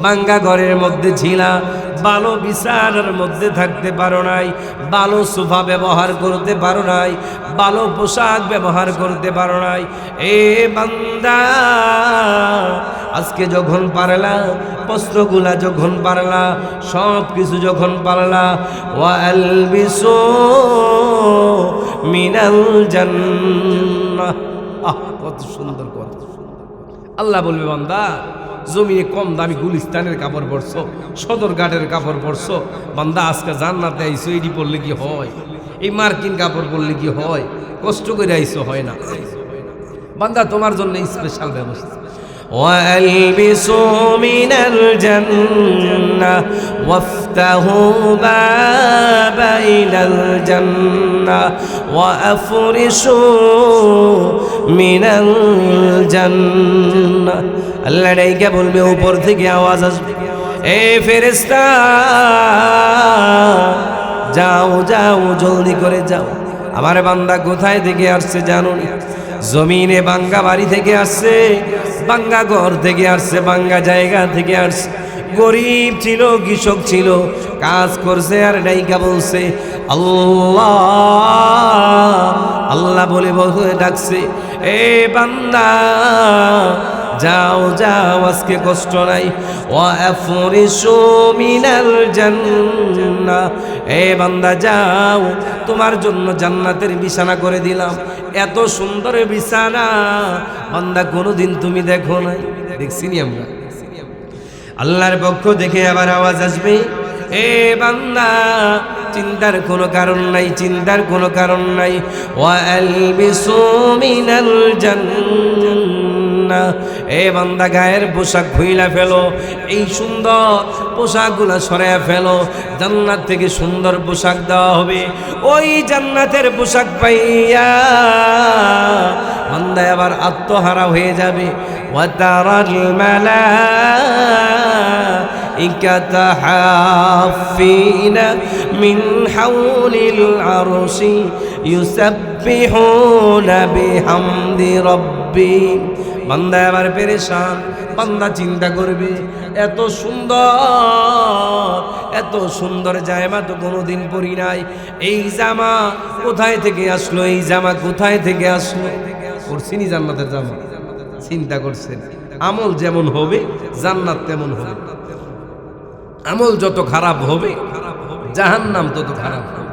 ভাঙ্গা ঘরের মধ্যে ছিলা, ভালো বিছানার মধ্যে থাকতে পারো নাই, ভালো সোফা ব্যবহার করতে পারো নাই, ভালো পোশাক ব্যবহার করতে পারো নাই। এ বান্দা, আজকে যখন পারলা, প্রশ্নগুলা যখন পারলা, সব কিছু যখন পারলা, ওয়া আলবিসু মিনাল জান্নাহ। কত সুন্দর কথা। আল্লাহ বলবে, বান্দা জমিনে কম দামি গুলিস্তানের কাপড় পরছো, সদরঘাটের কাপড় পরছো, বান্দা আজকে জান্নাতে আইছো, এটি পরলে কি হয়? এই মার্কিন কাপড় পরলে কি হয়? কষ্ট করে আইছো, হয় না। বান্দা তোমার জন্য স্পেশাল ব্যবস্থা। وَأَلْبِسُوا مِنَ الْجَنَّةِ وَافْتَحُوا بَابَ إِلَى الْجَنَّةِ وَأَفْرِشُوا مِنَ الْجَنَّةِ। আল্লাহ ডাইকা বলবে, উপর থেকে আওয়াজ আসবে, এ ফেরেশতা যাও যাও, জলদি করে যাও। আমার বান্দা কোথায় থেকে আসছে জানো নি? জমিনে বাঙ্গা বাড়ি থেকে আসছে, বাঙ্গা ঘর থেকে আসছে, বাঙ্গা জায়গা থেকে আসছে, গরিব ছিল, কৃষক ছিল, কাজ করছে আর ডাইকা বলছে আল্লাহ আল্লাহ বলে বলে ডাকছে, এ বান্দা যাও যাও, আজকে কষ্ট নাই। ওয়া আফরিশু মিনাল জান্নাহ, এ বান্দা যাও, তোমার জন্য জান্নাতের বিছানা করে দিলাম। এত সুন্দর বিছানা বান্দা কোনোদিন তুমি দেখো নাই। দেখছিনি আমরা? আল্লাহর পক্ষ থেকে আবার আওয়াজ আসবে, এ বান্দা চিন্তার কোনো কারণ নাই, চিন্তার কোনো কারণ নাই। ওয়া আলবিসু মিনাল জান্নাহ, এ বান্দা গায়ের পোশাক খুইলা ফেলো, এই সুন্দর পোশাকগুলো সরাইয়া ফেলো, জান্নাত থেকে সুন্দর পোশাক দেওয়া হবে। ওই জান্নাতের পোশাক পাইয়া বান্দা আবার আত্মহারা হয়ে যাবে। ওয়া তারাল মালাইকাতা হাফিনা মিন হাউলিল আরশি ইউসাব্বিহুনা বিহামদি রাব্বিহিম। বান্দা আবার পেরেশান, বান্দা চিন্তা করবে, এত সুন্দর, এত সুন্দর জামা তো কোনোদিন পরি নাই, এই জামা কোথায় থেকে আসলো, এই জামা কোথায় থেকে আসলো? করছিনি জান্নাতের জামা? চিন্তা করছেন? আমল যেমন হবে জান্নাত তেমন হবে। আমল যত খারাপ হবে জাহান্নাম তত খারাপ হবে।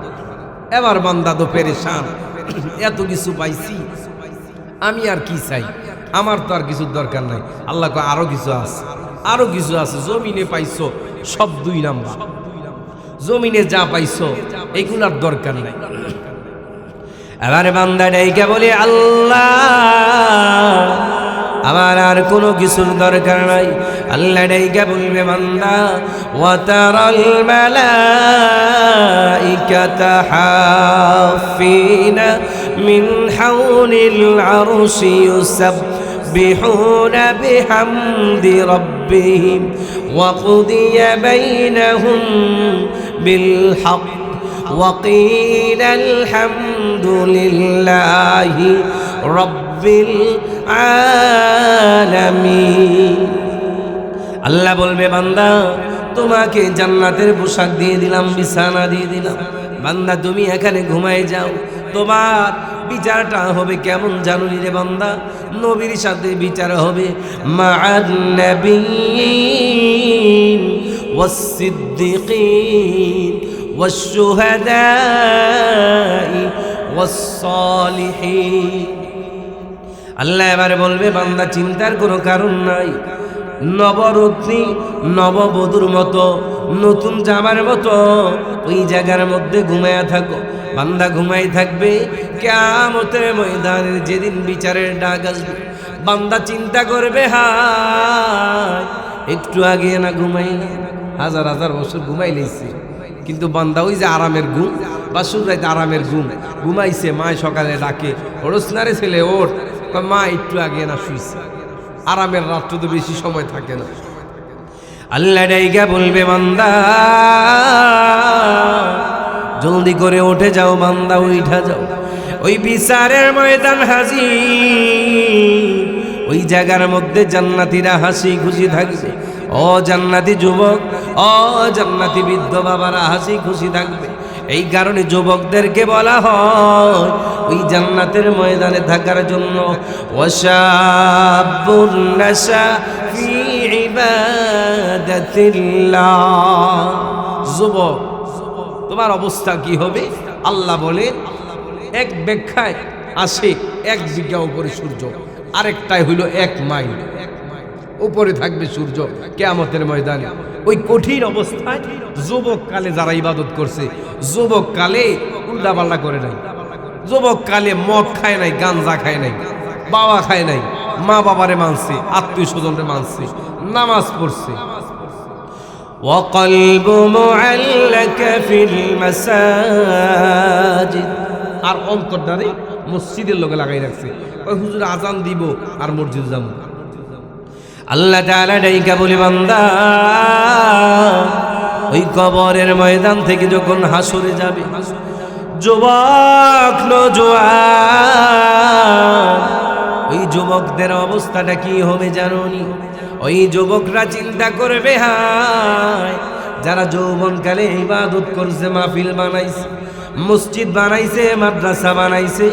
এবার বান্দা তো পেরেশান, এত কিছু পাইছি, আমি আর কি চাই? আমার তো আর কিছুর দরকার নাই। আল্লাহ কয় আরো কিছু আছে, আরো কিছু আছে। জমিনে পাইছো সব 2 নাম্বার, জমিনে যা পাইছো এগুলার দরকার নাই। এবারে বান্দা ডাইকা বলে আল্লাহ আমার আর কোনো কিছুর দরকার নাই। আল্লাহ ডাইকা বলবে বান্দা ওয়া তারাল মালাইকাতা হাফিনা মিন হাউলিল আরশি ইউসাব্বিহুনা বিহামদি রাব্বিহিম ওয়া কুদিয়া বাইনাহুম বিল হক ওয়া কিলাল হামদুলিল্লাহি রাব্বিল আলামিন। আল্লাহ বলবে বান্দা তোমাকে জান্নাতের পোশাক দিয়ে দিলাম, বিছানা দিয়ে দিলাম, বান্দা তুমি এখানে ঘুমায় যাও। তোমার বিচারটা হবে কেমন জানুনি রে বান্দা? নবীর সাথে বিচার হবে, মা'আন নাবিয়্যিন ওয়াস সিদ্দিকিন ওয়াস শুহাদাই ওয়াস সালিহিন। আল্লাহ এবারে বলবে বান্দা চিন্তার কোনো কারণ নাই, নবরত্নী নববধূর মতো, নতুন জামার মতো ওই জায়গার মধ্যে ঘুমায়া থাকো। বান্দা ঘুমাই থাকবে, কিয়ামতের ময়দানের যেদিন বিচারের ডাক আসবে, বান্দা চিন্তা করবে হায় একটু আগে না ঘুমাইলে, হাজার হাজার বছর ঘুমাই লেছি, কিন্তু বান্দা ওই যে আরামের ঘুম, বাসুর রাইতে আরামের ঘুম ঘুমাইছে, মায় সকালে ডাকে ওরসনারে ছেলে ওঠ, মা একটু আগে না শুইছে। আরামের রাত্র তো বেশি সময় থাকে না। আল্লাহ ডাইকা বলবে বান্দা জলদি করে উঠে যাও, বান্দা উঠা যাও, ওই বিচারের ময়দান হাজির, ওই জায়গার মধ্যে জান্নাতীরা হাসি খুশি থাকবে। ও জান্নাতি যুবক, ও জান্নাতি বৃদ্ধ বাবারা হাসি খুশি থাকবে। এই কারণে যুবকদেরকে বলা হয় ওই জান্নাতের ময়দানে থাকার জন্য ওয়াশাবুন নাশা ফি ইবাদাতিল্লাহ। যুবক তোমার অবস্থা কি হবে? আল্লাহ বলে এক ব্যাখ্যায় আসে 1 বিঘা উপরে সূর্য, আরেকটাই হইল 1 মাইল উপরে থাকবে সূর্য কিয়ামতের ময়দানে। ওই কঠিন অবস্থায় যুবক কালে যারা ইবাদত করছে, যুবক কালে উল্টাপাল্টা করে নাই, যুবক কালে মদ খায় নাই, গাঞ্জা খায় নাই, বাবা খায় নাই, মা বাবারে মানছে, আত্মীয় স্বজনরে মানছে, নামাজ পড়ছে। وقلب معلق في المساجد, আর অন্তরটারে মসজিদের লগে লাগাই রাখছে, ওই হুজুর আজান দিব আর মসজিদ যাব। আল্লাহ তাআলা ডাইকা বলে বান্দা ওই কবরের ময়দান থেকে যখন হাসরে যাবে, যুবক নওজোয়ান, ওই যুবকদের অবস্থাটা কি হবে জানোনি? ওই যুবকরা চিন্তা করবে, হায় যারা যৌবনকালে ইবাদত করছে, মাহফিল বানাইছে, মসজিদ বানাইছে, মাদ্রাসা বানাইছে,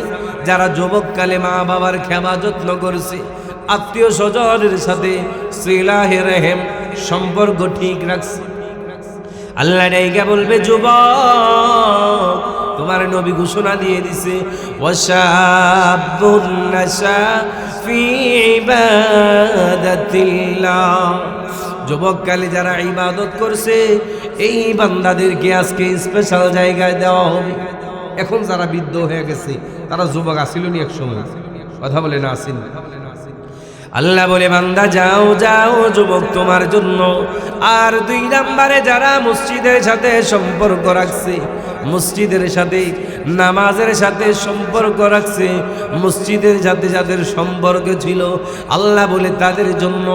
যারা যুবককালে মা বাবার খেবা যত্ন করছে, আত্মীয় স্বজনের সাথে সিলাহে রহিম সম্পর্ক ঠিক রাখছে, আল্লাহ ডাইকা বলবে, যুবক তোমার নবী ঘোষণা দিয়ে দিছে, ওয়াশাবুন নাশা ফি ইবাদাতিল্লাহ, যুবককালে যারা ইবাদত করছে এই বান্দাদেরকে আজকে স্পেশাল জায়গায় দেওয়া হবে। এখন যারা বৃদ্ধ হয়ে গেছে তারা যুবক আসিল নি এক সময়, কথা বলে না আসেন? আল্লাহ বলে, বান্দা যাও যাও যুবক তোমার জন্য। আর 2 নম্বরে যারা মসজিদের সাথে সম্পর্ক রাখছে, মসজিদের সাথে নামাজের সাথে সম্পর্ক রাখছে, মসজিদের সাথে যাদের সম্পর্ক ছিল, আল্লাহ বলে তাদের জন্য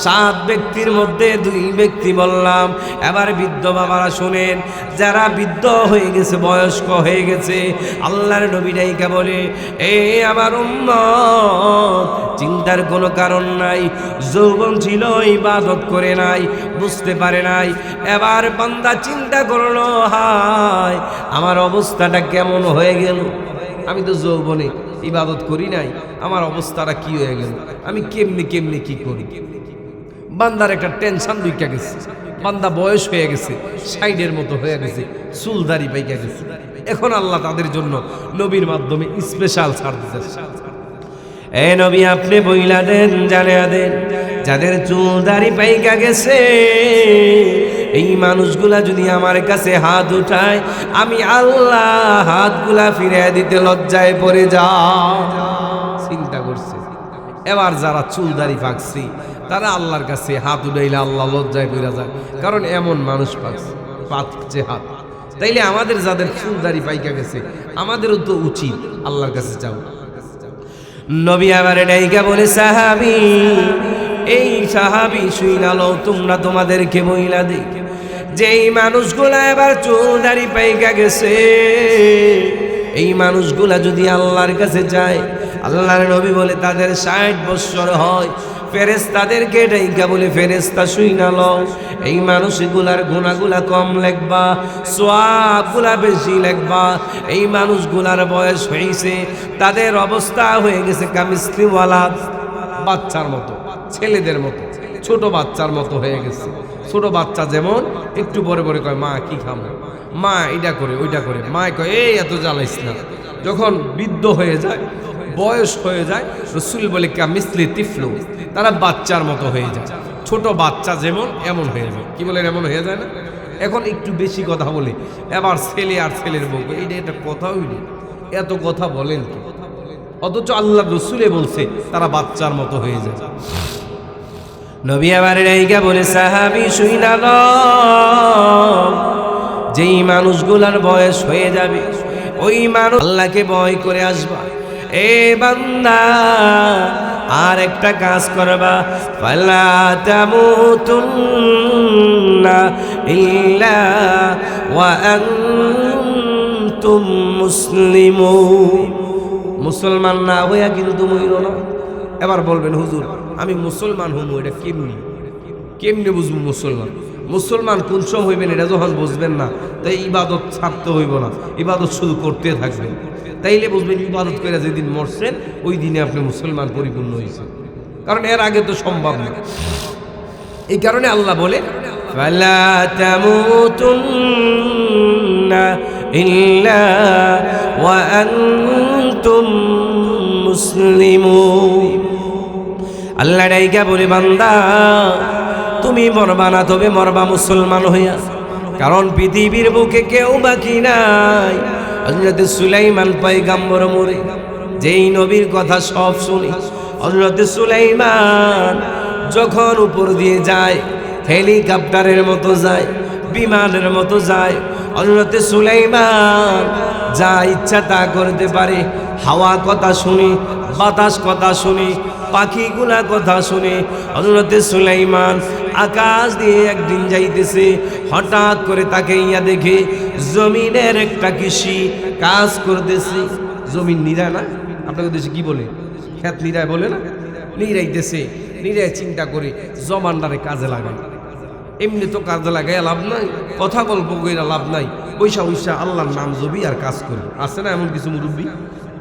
7 ব্যক্তির মধ্যে 2 ব্যক্তি বললাম। এবার বৃদ্ধ বাবারা শোনেন, যারা বৃদ্ধ হয়ে গেছে, বয়স্ক হয়ে গেছে, আল্লাহর নবী ডাইকা বলে, এ আমার উম্মত, চিন্তার কোনো কারণ নাই। যৌবন ছিল, ইবাদত করে নাই, বুঝতে পারে নাই। এবার বান্দা চিন্তা করলো, হায় আমার অবস্থাটা কেমন হয়ে গেল, আমি তো যৌবনে ইবাদত করি নাই, আমার অবস্থাটা কি হয়ে গেল, আমি কেমনি কেমনি কি করি। বান্দার একটা টেনশন দুইটা গেছে, বান্দা বয়স হয়ে গেছে, 60-এর মতো হয়ে গেছে, চুলদারি পাইকা গেছে। এখন আল্লাহ তাদের জন্য নবীর মাধ্যমে স্পেশাল ছাড় দিতেছে। এ নবী আপনি বইলা দেন, জানিয়ে দেন, যাদের চুল দাড়ি পাইকা গেছে এই মানুষগুলা যদি আমার কাছে হাত উঠায়, আমি আল্লাহ হাতগুলা ফিরে দিতে লজ্জায় পড়ে যাও। চিন্তা করছে, এবার যারা চুল দাড়ি পাকছি তারা আল্লাহর কাছে হাত উঠাইলে আল্লাহ লজ্জায় পড়ে যায়, কারণ এমন মানুষ পাকছে হাত। তাইলে আমাদের যাদের চুল দাড়ি পাইকা গেছে আমাদেরও তো উচিত আল্লাহর কাছে যাও। নবী আবার ডাইকা বলে, সাহাবী, এই সাহাবী শুইনালো, তোমরা তোমাদেরকে বইলা দে, যেই মানুষগুলা এবার চুল দাড়ি পাইকা গেছে এই মানুষগুলা যদি আল্লাহর কাছে যায়, আল্লাহর নবী বলে তাদের 60 বছর হয়। ফেরেশতাদেরকে ডাইকা বলে, ফেরেশতা শুইনালো, এই মানুষগুলার গুনাহগুলা কম লিখবা, সওয়াবগুলা বেশি লিখবা। এই মানুষগুলার বয়স হয়েছে, তাদের অবস্থা হয়ে গেছে কামিসলিওয়ালা, বাচ্চার মতো, ছেলেদের মতো, ছোট বাচ্চার মতো হয়ে গেছে। ছোট বাচ্চা যেমন একটু পরে পরে কয়, মা কি খাবো, মা এটা করে ওইটা করে, মা কয় এই এত জ্বালাইস না। যখন বৃদ্ধ হয়ে যায়, বয়স হয়ে যায়, রাসূল বলে কামিসলি তিফলু, তারা বাচ্চার মতো হয়ে যায়। ছোট বাচ্চা যেমন এমন হয়ে যায়। কি বলেন, এমন হয়ে যায় না? এখন একটু বেশি কথা বলে, এবার ছেলে আর ছেলের বউ, এইটা একটা কথা হইল, এত কথা বলেন কি? অথচ আল্লাহ রাসূলে বলছে তারা বাচ্চার মতো হয়ে যায়। নবী আবার রাইগা বলে, সাহাবী শুইনা নাও, যেই মানুষগুলার বয়স হয়ে যাবে ওই মানুষ আল্লাহকে ভয় করে আসবা। এ বান্দা, আর একটা কাজ করবা, ফালা তামুতুন্না ইল্লা ওয়া আনতুম মুসলিমুন, মুসলমান না হইয়া কিন্তু মইরো না। এবার বলবেন, হুজুর আমি মুসলমান হইব, এটা কেমনে বুঝবো মুসলমান? মুসলমান কোন সময় হইবেন এটা যখন বুঝবেন না, তাই ইবাদত ছাড়তে হইব না, ইবাদত শুধু করতে থাকবেন। তাইলে বুঝবেন ইবাদত করে যেদিন মরছেন ওই দিনে আপনি মুসলমান পরিপূর্ণ হয়েছেন, কারণ এর আগে তো সম্ভব না। এই কারণে আল্লাহ বলে, ফালা তামুতুন্না ইল্লা ওয়া আনতুম মুসলিমুন। আল্লাহ ডাইকা বলে, বান্দা তুমি মরবা না, তবে মরবা মুসলমান হইয়া, কারণ পৃথিবীর বুকে কেউ বাকি নাই। হযরত সুলাইমান পয়গম্বর মরে, যেই নবীর কথা সব শুনি, হযরত সুলাইমান যখন উপর দিয়ে যায়, হেলিকপ্টারের মতো যায়, বিমানের মতো যায়। হযরত সুলাইমান যা ইচ্ছা তা করতে পারে। হাওয়া কথা শুনি, বাতাস কথা শুনি, পাখিগুলা কথা শুনে হযরত সুলাইমান আকাশ দিয়ে একদিন যাইতেছে, হঠাৎ করে তাকে ইয়া দেখে জমিনের একটা কৃষি কাজ করতেছে। জমিন নিরায় না, আপনাদের দেশে কি বলে, খেত নিরায় বলে না, নিরাইতেছে। নিরায় চিন্তা করে জমানদারে কাজে লাগায়। এমনি তো কাজে লাগাই লাভ নাই, কথা গল্প কইরা লাভ নাই, পয়সা পয়সা আল্লাহর নাম জবি আর কাজ করি। আছে না এমন কিছু মুরব্বী?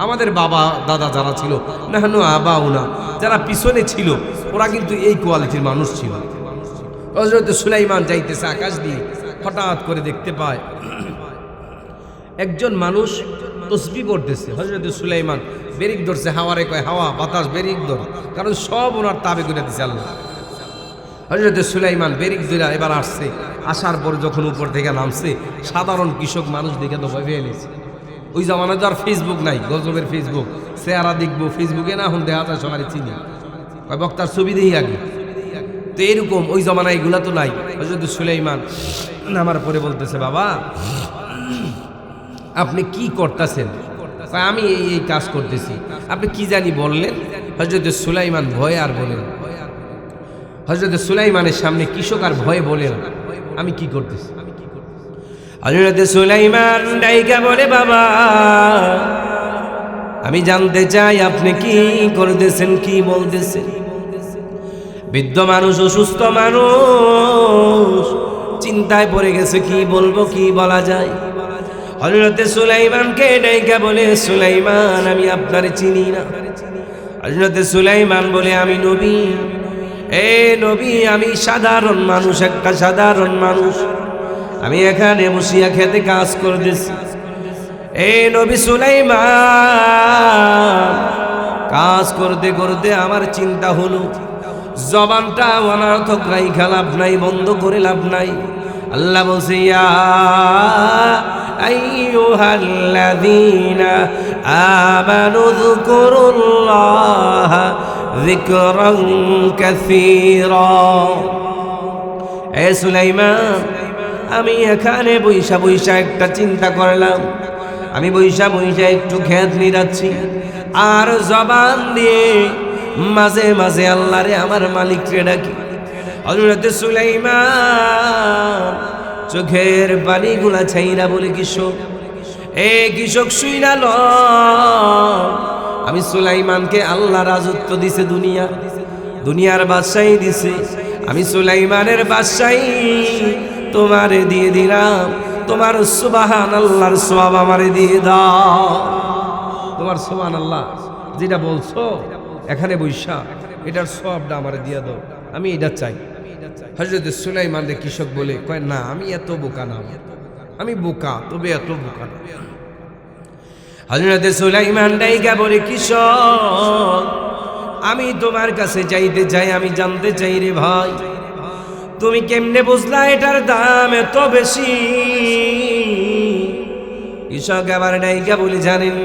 আমাদের বাবা দাদা যারা ছিল, নাহানু আবা উনা যারা পিছনে ছিল, ওরা কিন্তু এই কোয়ালিটির মানুষ ছিল। হযরত সুলাইমান যাইতেছে আকাশ দিয়ে, হঠাৎ করে দেখতে পায় একজন মানুষ তসবিহ পড়তেছে। হযরত সুলাইমান বেরিক ধরছে, হাওয়ারে কয় হাওয়া বাতাস বেরিক ধর, কারণ সব ওনার তাবে করে দিছে আল্লাহ। হযরত সুলাইমান বেরিক ধরে এবার আসছে, আসার পর যখন উপর থেকে নামছে, সাধারণ কৃষক মানুষ দেখে তো ভয় পেয়ে নিয়েছে। ওই জামানায় তো আর ফেসবুক নাই, গজবের ফেসবুক, চেহারা দেখবো ফেসবুকে না, এখন দেখা যায় সবাই চিনি, কয় বক্তার ছবি দেখি আগে। তো এরকম ওই জামানায় এগুলা তো নাই। হযরত সুলাইমান নামার পরে বলতেছে, বাবা আপনি কি করতেছেন? আমি এই কাজ করতেছি। আপনি কি জানি বললেন? হযরত সুলাইমান ভয়ে আর বলেন, হযরত সুলাইমানের সামনে কৃষক আর ভয়ে বলেন, আমি কি করতেছি? হযরত সুলাইমান ডাইকা বলে, বাবা আমি জানতে চাই আপনি কি করতেছেন, কি বলতেছেন? বৃদ্ধ মানুষ, অসুস্থ মানুষ চিন্তায় পড়ে গেছে, কি বলবো, কি বলা যায়। হযরত সুলাইমানকে ডাইকা বলে, সুলাইমান আমি আপনারে চিনি না। হযরত সুলাইমান বলে, আমি নবী। এ নবী, আমি সাধারণ মানুষ, একটা সাধারণ মানুষ, আমি এখানে বসিয়া খেতে কাজ করতেছি। এই নবী সুলাইমান কাজ করতে করতে আমার চিন্তা হলো, জবানটা অনর্থক রাইখা লাভ নাই, বন্ধ করে লাভ নাই। আল্লাহ বলছে, ইয়া আইয়ুহাল্লাযীনা আমানু যকুরুল্লাহা যিকরান কাসীরা। এ সুলাইমান, আমি এখানে বৈশা বৈশা একটা চিন্তা করলাম, আমি বৈশা বৈশা একটু খেত নিরাচ্ছি, আর জবান দিয়ে মাঝে মাঝে আল্লাহরে আমার মালিককে ডাকি। হযরত সুলাইমান চোখের পানিগুলা ছাইরা বলে, কৃষক এ কৃষক শুইনা ল, আমি সুলাইমানকে আল্লাহ রাজত্ব দিছে, দুনিয়ার বাদশাহী দিছে, আমি সুলাইমানের বাদশাহী তোমারে দিয়ে দিলাম, তোমার সুবহানাল্লাহর সওয়াব আমারে দিয়ে দাও। তোমার সুবহানাল্লাহ যেটা বলছো এখানে বৈশা, এটার সওয়াবটা আমারে দিয়ে দাও, আমি এটা চাই। হযরত সুলাইমান রে কৃষক বলে, কয় না আমি এত বোকা না, আমি বোকা, তবে এত বোকা না। হযরত সুলাইমান ডাইকা বলে, কৃষক আমি তোমার কাছে যাইতে চাই, আমি জানতে চাই রে ভাই, তুমি কেমনে বুঝলা এটার দাম এত বেশি? কৃষক আবার ডাইকা বলে, জানেন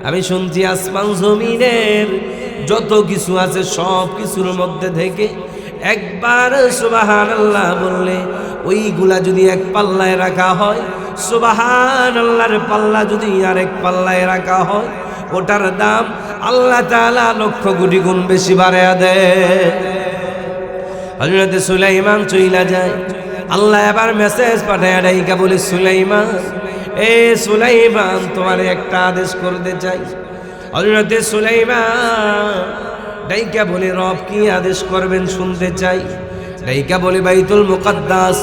আমি শুনছি আসমান জমিনের যত কিছু আছে সব কিছুর মধ্যে থেকে একবার সুবহানাল্লাহ বললে ওইগুলা যদি এক পাল্লায় রাখা হয়, সুবহানাল্লাহর পাল্লা যদি আরেক পাল্লায় রাখা হয়, ওটার দাম আল্লাহ তাআলা লক্ষ কোটি গুণ বেশি বাড়ায়া দেয়। হযরত সুলাইমান চইলা যায়, আল্লাহ এবার মেসেজ পাঠায় ডাইকা বলে, সুলাইমান এ সুলাইমান তোমার একটা আদেশ করতে চাই। হযরত সুলাইমান ডাইকা বলে, রব কি আদেশ করবেন শুনতে চাই। ডাইকা বলে, বাইতুল মুকাদ্দাস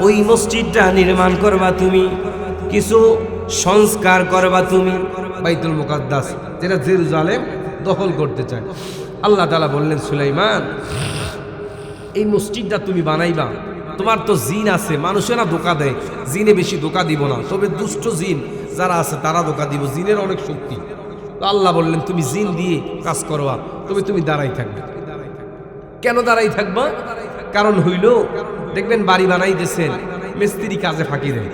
ওই মসজিদটা নির্মাণ করবা তুমি, কিছু সংস্কার করবা তুমি, বাইতুল মুকাদ্দাস যেটা জেরুজালেম দখল করতে চায়। আল্লাহ তাআলা বললেন, সুলাইমান এই মসজিদটা তুমি বানাইবা, তোমার তো জিন আছে, মানুষেরা ধোকা দেয়, জিনে বেশি ধোকা দিব না, তবে দুষ্ট জিন যারা আছে তারা ধোকা দিব, জিনের অনেক শক্তি। তো আল্লাহ বললেন, তুমি জিন দিয়ে কাজ করবা, তবে তুমি দাঁড়াই থাকবে। কেন দাঁড়াই থাকবা? কারণ হইল, দেখবেন বাড়ি বানাইতেছেন, মিস্ত্রি কাজে ফাঁকি দেয়,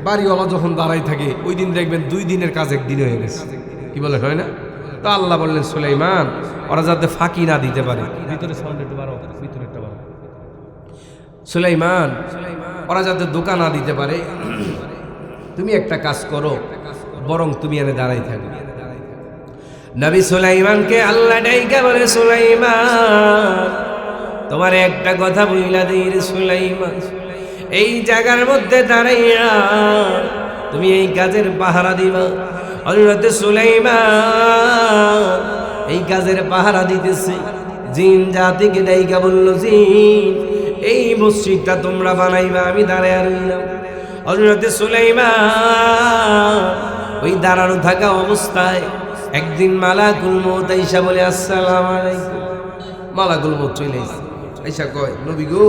বাড়িওয়ালা যখন দাঁড়াই থাকে ওই দিন দেখবেন 2 দিনের কাজ 1 দিনে হয়ে গেছে, কি বলে হয় না? তো আল্লাহ বললেন, সুলাইমান ওরা যাতে ফাঁকি না দিতে পারে, ভিতরে সাউন্ড একটু বাড়াও, ভিতরে একটা বাড়াও, সুলাইমান ওরা যাতে ধোঁকা না দিতে পারে, তুমি একটা কাজ করো, বরং তুমি এনে দাঁড়াই থাকো। নবী সুলাইমানকে আল্লাহ ডাইকা বলে, সুলাইমান তোমার একটা কথা বইলা দেই রে সুলাইমান, এই জায়গার মধ্যে দাঁড়াইয়া তুমি এই কাজের পাহারা দিবা। হযরত সুলাইমান এই কাজের পাহারা দিতেছে। জিন জাতিকে ডাইকা বলল, জিন এই মসজিদটা তোমরা বানাইবা, আমি দাঁড়াইয়া রইলাম। হযরত সুলাইমান ওই দাঁড়ানো থাকা অবস্থায় একদিন মালাকুল মউত আইসা বলে, আসসালামু আলাইকুম। মালাকুল মউত চলে আইসা কয়, নবী গো,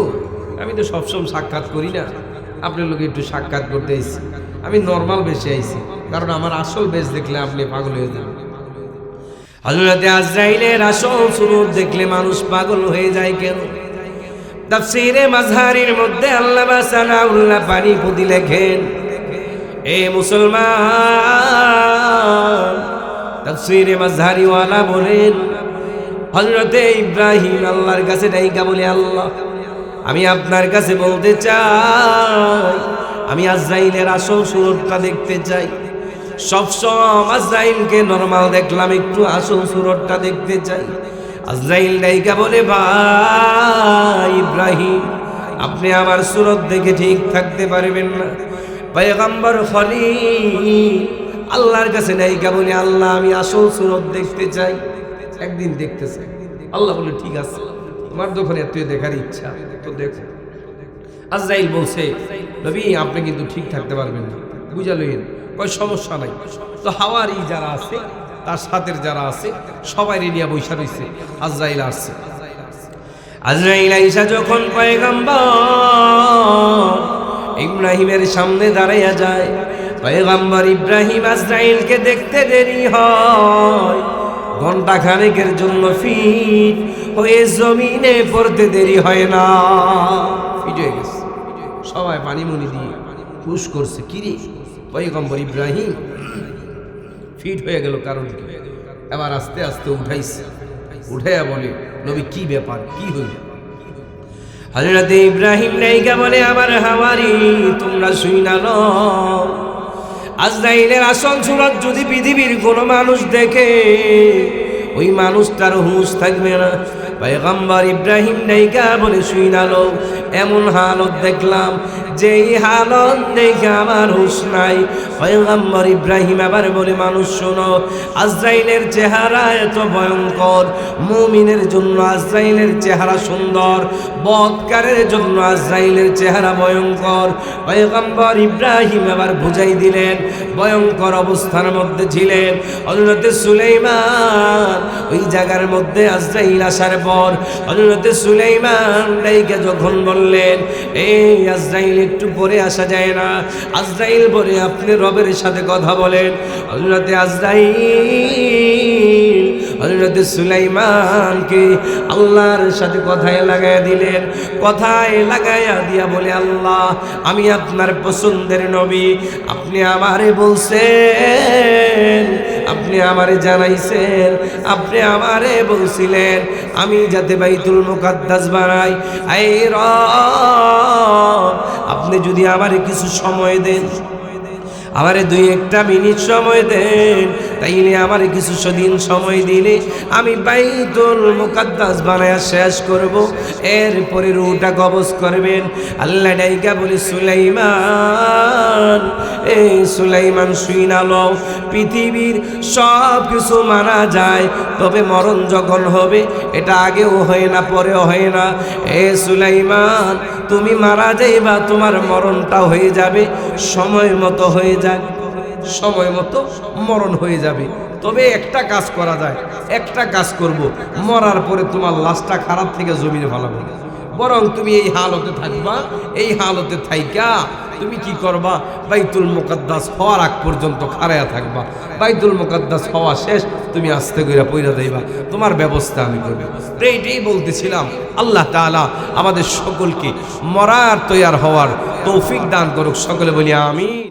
আমি তো সবসময় সাক্ষাৎ করি না, আপনার লোকে একটু সাক্ষাৎ করতে আইছি। আমি নর্মাল বেশে আইছি, কারণ আমার আসল বেশ দেখলে আপনি পাগল হয়ে যাবেন। হযরত আজরাইলের আসল সুরত দেখলে মানুষ পাগল হয়ে যায় কেন? তাফসীরে মাযহারির মধ্যে আল্লামা সানাউল্লাহ পানিপতি লেখেন, এ মুসলমান, তাফসীরে মাযহারি ওয়ালা বলেন, হযরতে ইব্রাহিম আল্লাহর কাছে ডাইকা বলে, আল্লাহ আমি আপনার কাছে বলতে চাই, আমি আজরাইলের আসল সুরতটা দেখতে চাই। সবসময় আজরাইলকে নরমাল দেখলাম, একটু আসল সুরতটা দেখতে চাই। আজরাইল ডাইকা বলে, ভাই ইব্রাহিম, আপনি আমার সুরত দেখে ঠিক থাকতে পারবেন না। পয়গম্বর খলিল আল্লাহর কাছে ডাইকা বলে, আল্লাহ আমি আসল সুরত দেখতে চাই। একদিন দেখতে চাই। আল্লাহ বলে, ঠিক আছে, তোমার যখন এত দেখার ইচ্ছা তো দেখো। আজরাইল বলছে, নবী আপনি কিন্তু ঠিক থাকতে পারবেন না, বুঝালেন? কই সমস্যা নাই। তো হাওয়ারি যারা আছে, তার সাথের যারা আছে, সবাই নিয়ে বৈশা রয়েছে। আজরাইল আসছে। আজরাইল আইসা যখন পয়গম্বর ইব্রাহিমের সামনে দাঁড়াইয়া যায়, পয়গম্বর ইব্রাহিম আজরাইলকে দেখতে দেরি হয়, ঘন্টা খানেকের জন্য ফিট হয়ে জমিনে পড়তে দেরি হয় না। ফিট হয়ে গেছে, সবাই পানিমুনি দিয়ে খুশ করছে, কিরে পয়গম্বর ইব্রাহিম ফিট হয়ে গেল, কারণ কি? এবার আস্তে আস্তে উঠাইছে, উঠাইয়া বলে, নবী কি ব্যাপার, কি হইল? হযরত ইব্রাহিম নাইকা বলে, আমার হাওয়ারি তোমরা শুইনা লও, আজরাইলের আসল সুরত যদি পৃথিবীর কোন মানুষ দেখে, ওই মানুষটার হুঁশ থাকবে না। পয়গম্বর ইব্রাহিম নাইকা বলে, শুইনা লও, এমন হালত দেখলাম যেই হালত দেখে আমার হুঁশ নাই। পয়গম্বর ইব্রাহিম আবার বলে, মানুষ শোনো, আজরাইলের চেহারা এত ভয়ঙ্কর, মুমিনের জন্য আজরাইলের চেহারা সুন্দর, বদকারের জন্য আজরাইলের চেহারা ভয়ঙ্কর। পয়গম্বর ইব্রাহিম আবার বুঝাই দিলেন, ভয়ঙ্কর অবস্থার মধ্যে ছিলেন। হযরত সুলাইমান ওই জায়গার মধ্যে আজরাইল আসার পর হযরত সুলাইমান ডাইকে যখন বললেন, এই আজরাইল একটু পরে আসা যায় না? আজরাইল বলে, আপনি রবের সাথে কথা বলেন। হযরত আজরাইল হযরত সুলাইমানকে আল্লাহর সাথে কথায় লাগাইয়া দিলেন। কথায় লাগাইয়া দিয়া বলে, আল্লাহ আমি আপনার পছন্দের নবী, আপনি আমারে বলছেন, আপনি আমারে জানাইছেন, আপনি আমারে বলছিলেন আমি যাতে বাইতুল মুকাদ্দাস বানাই। আই রব, আপনি যদি আমারে কিছু সময় দেন, আমারে 2-1 মিনিট সময় দেন, তাইলে আমারে কিছু দিন সময় দিলে আমি বাইতুল মুকাদ্দাস বানায়া শেষ করব, এরপরে রূহটা কবজ করবেন। আল্লাহ ডাইকা বলে, সুলাইমান, এই সুলাইমান শুইনা লও, পৃথিবীর সব কিছু মানা যায়, তবে মরণ যখন হবে এটা আগেও হয় না, পরেও হয় না। এ সুলাইমান, তুমি মারা যাইবা, তোমার মরণটা হয়ে যাবে সময় মতো, হয়ে যাক সময় মতো মরণ হয়ে যাবে। তবে একটা কাজ করা যায়, একটা কাজ করব, মরার পরে তোমার লাশটা খারাপ থেকে জমিনে ফেলাবো, বরং তুমি এই হালতে থাকবা। এই হালতে থাইকা তুমি কি করবা? বাইতুল মুকাদ্দাস হওয়ার আগ পর্যন্ত খাড়ায়া থাকবা। বাইতুল মুকাদ্দাস হওয়া শেষ, তুমি আস্তে কইরা পইরা যাইবা, তোমার ব্যবস্থা আমি করব। এইটাই বলতেছিলাম। আল্লাহ তাআলা আমাদের সকলকে মরার তৈয়ার হওয়ার তৌফিক দান করুক। সকলে বলি আমিন।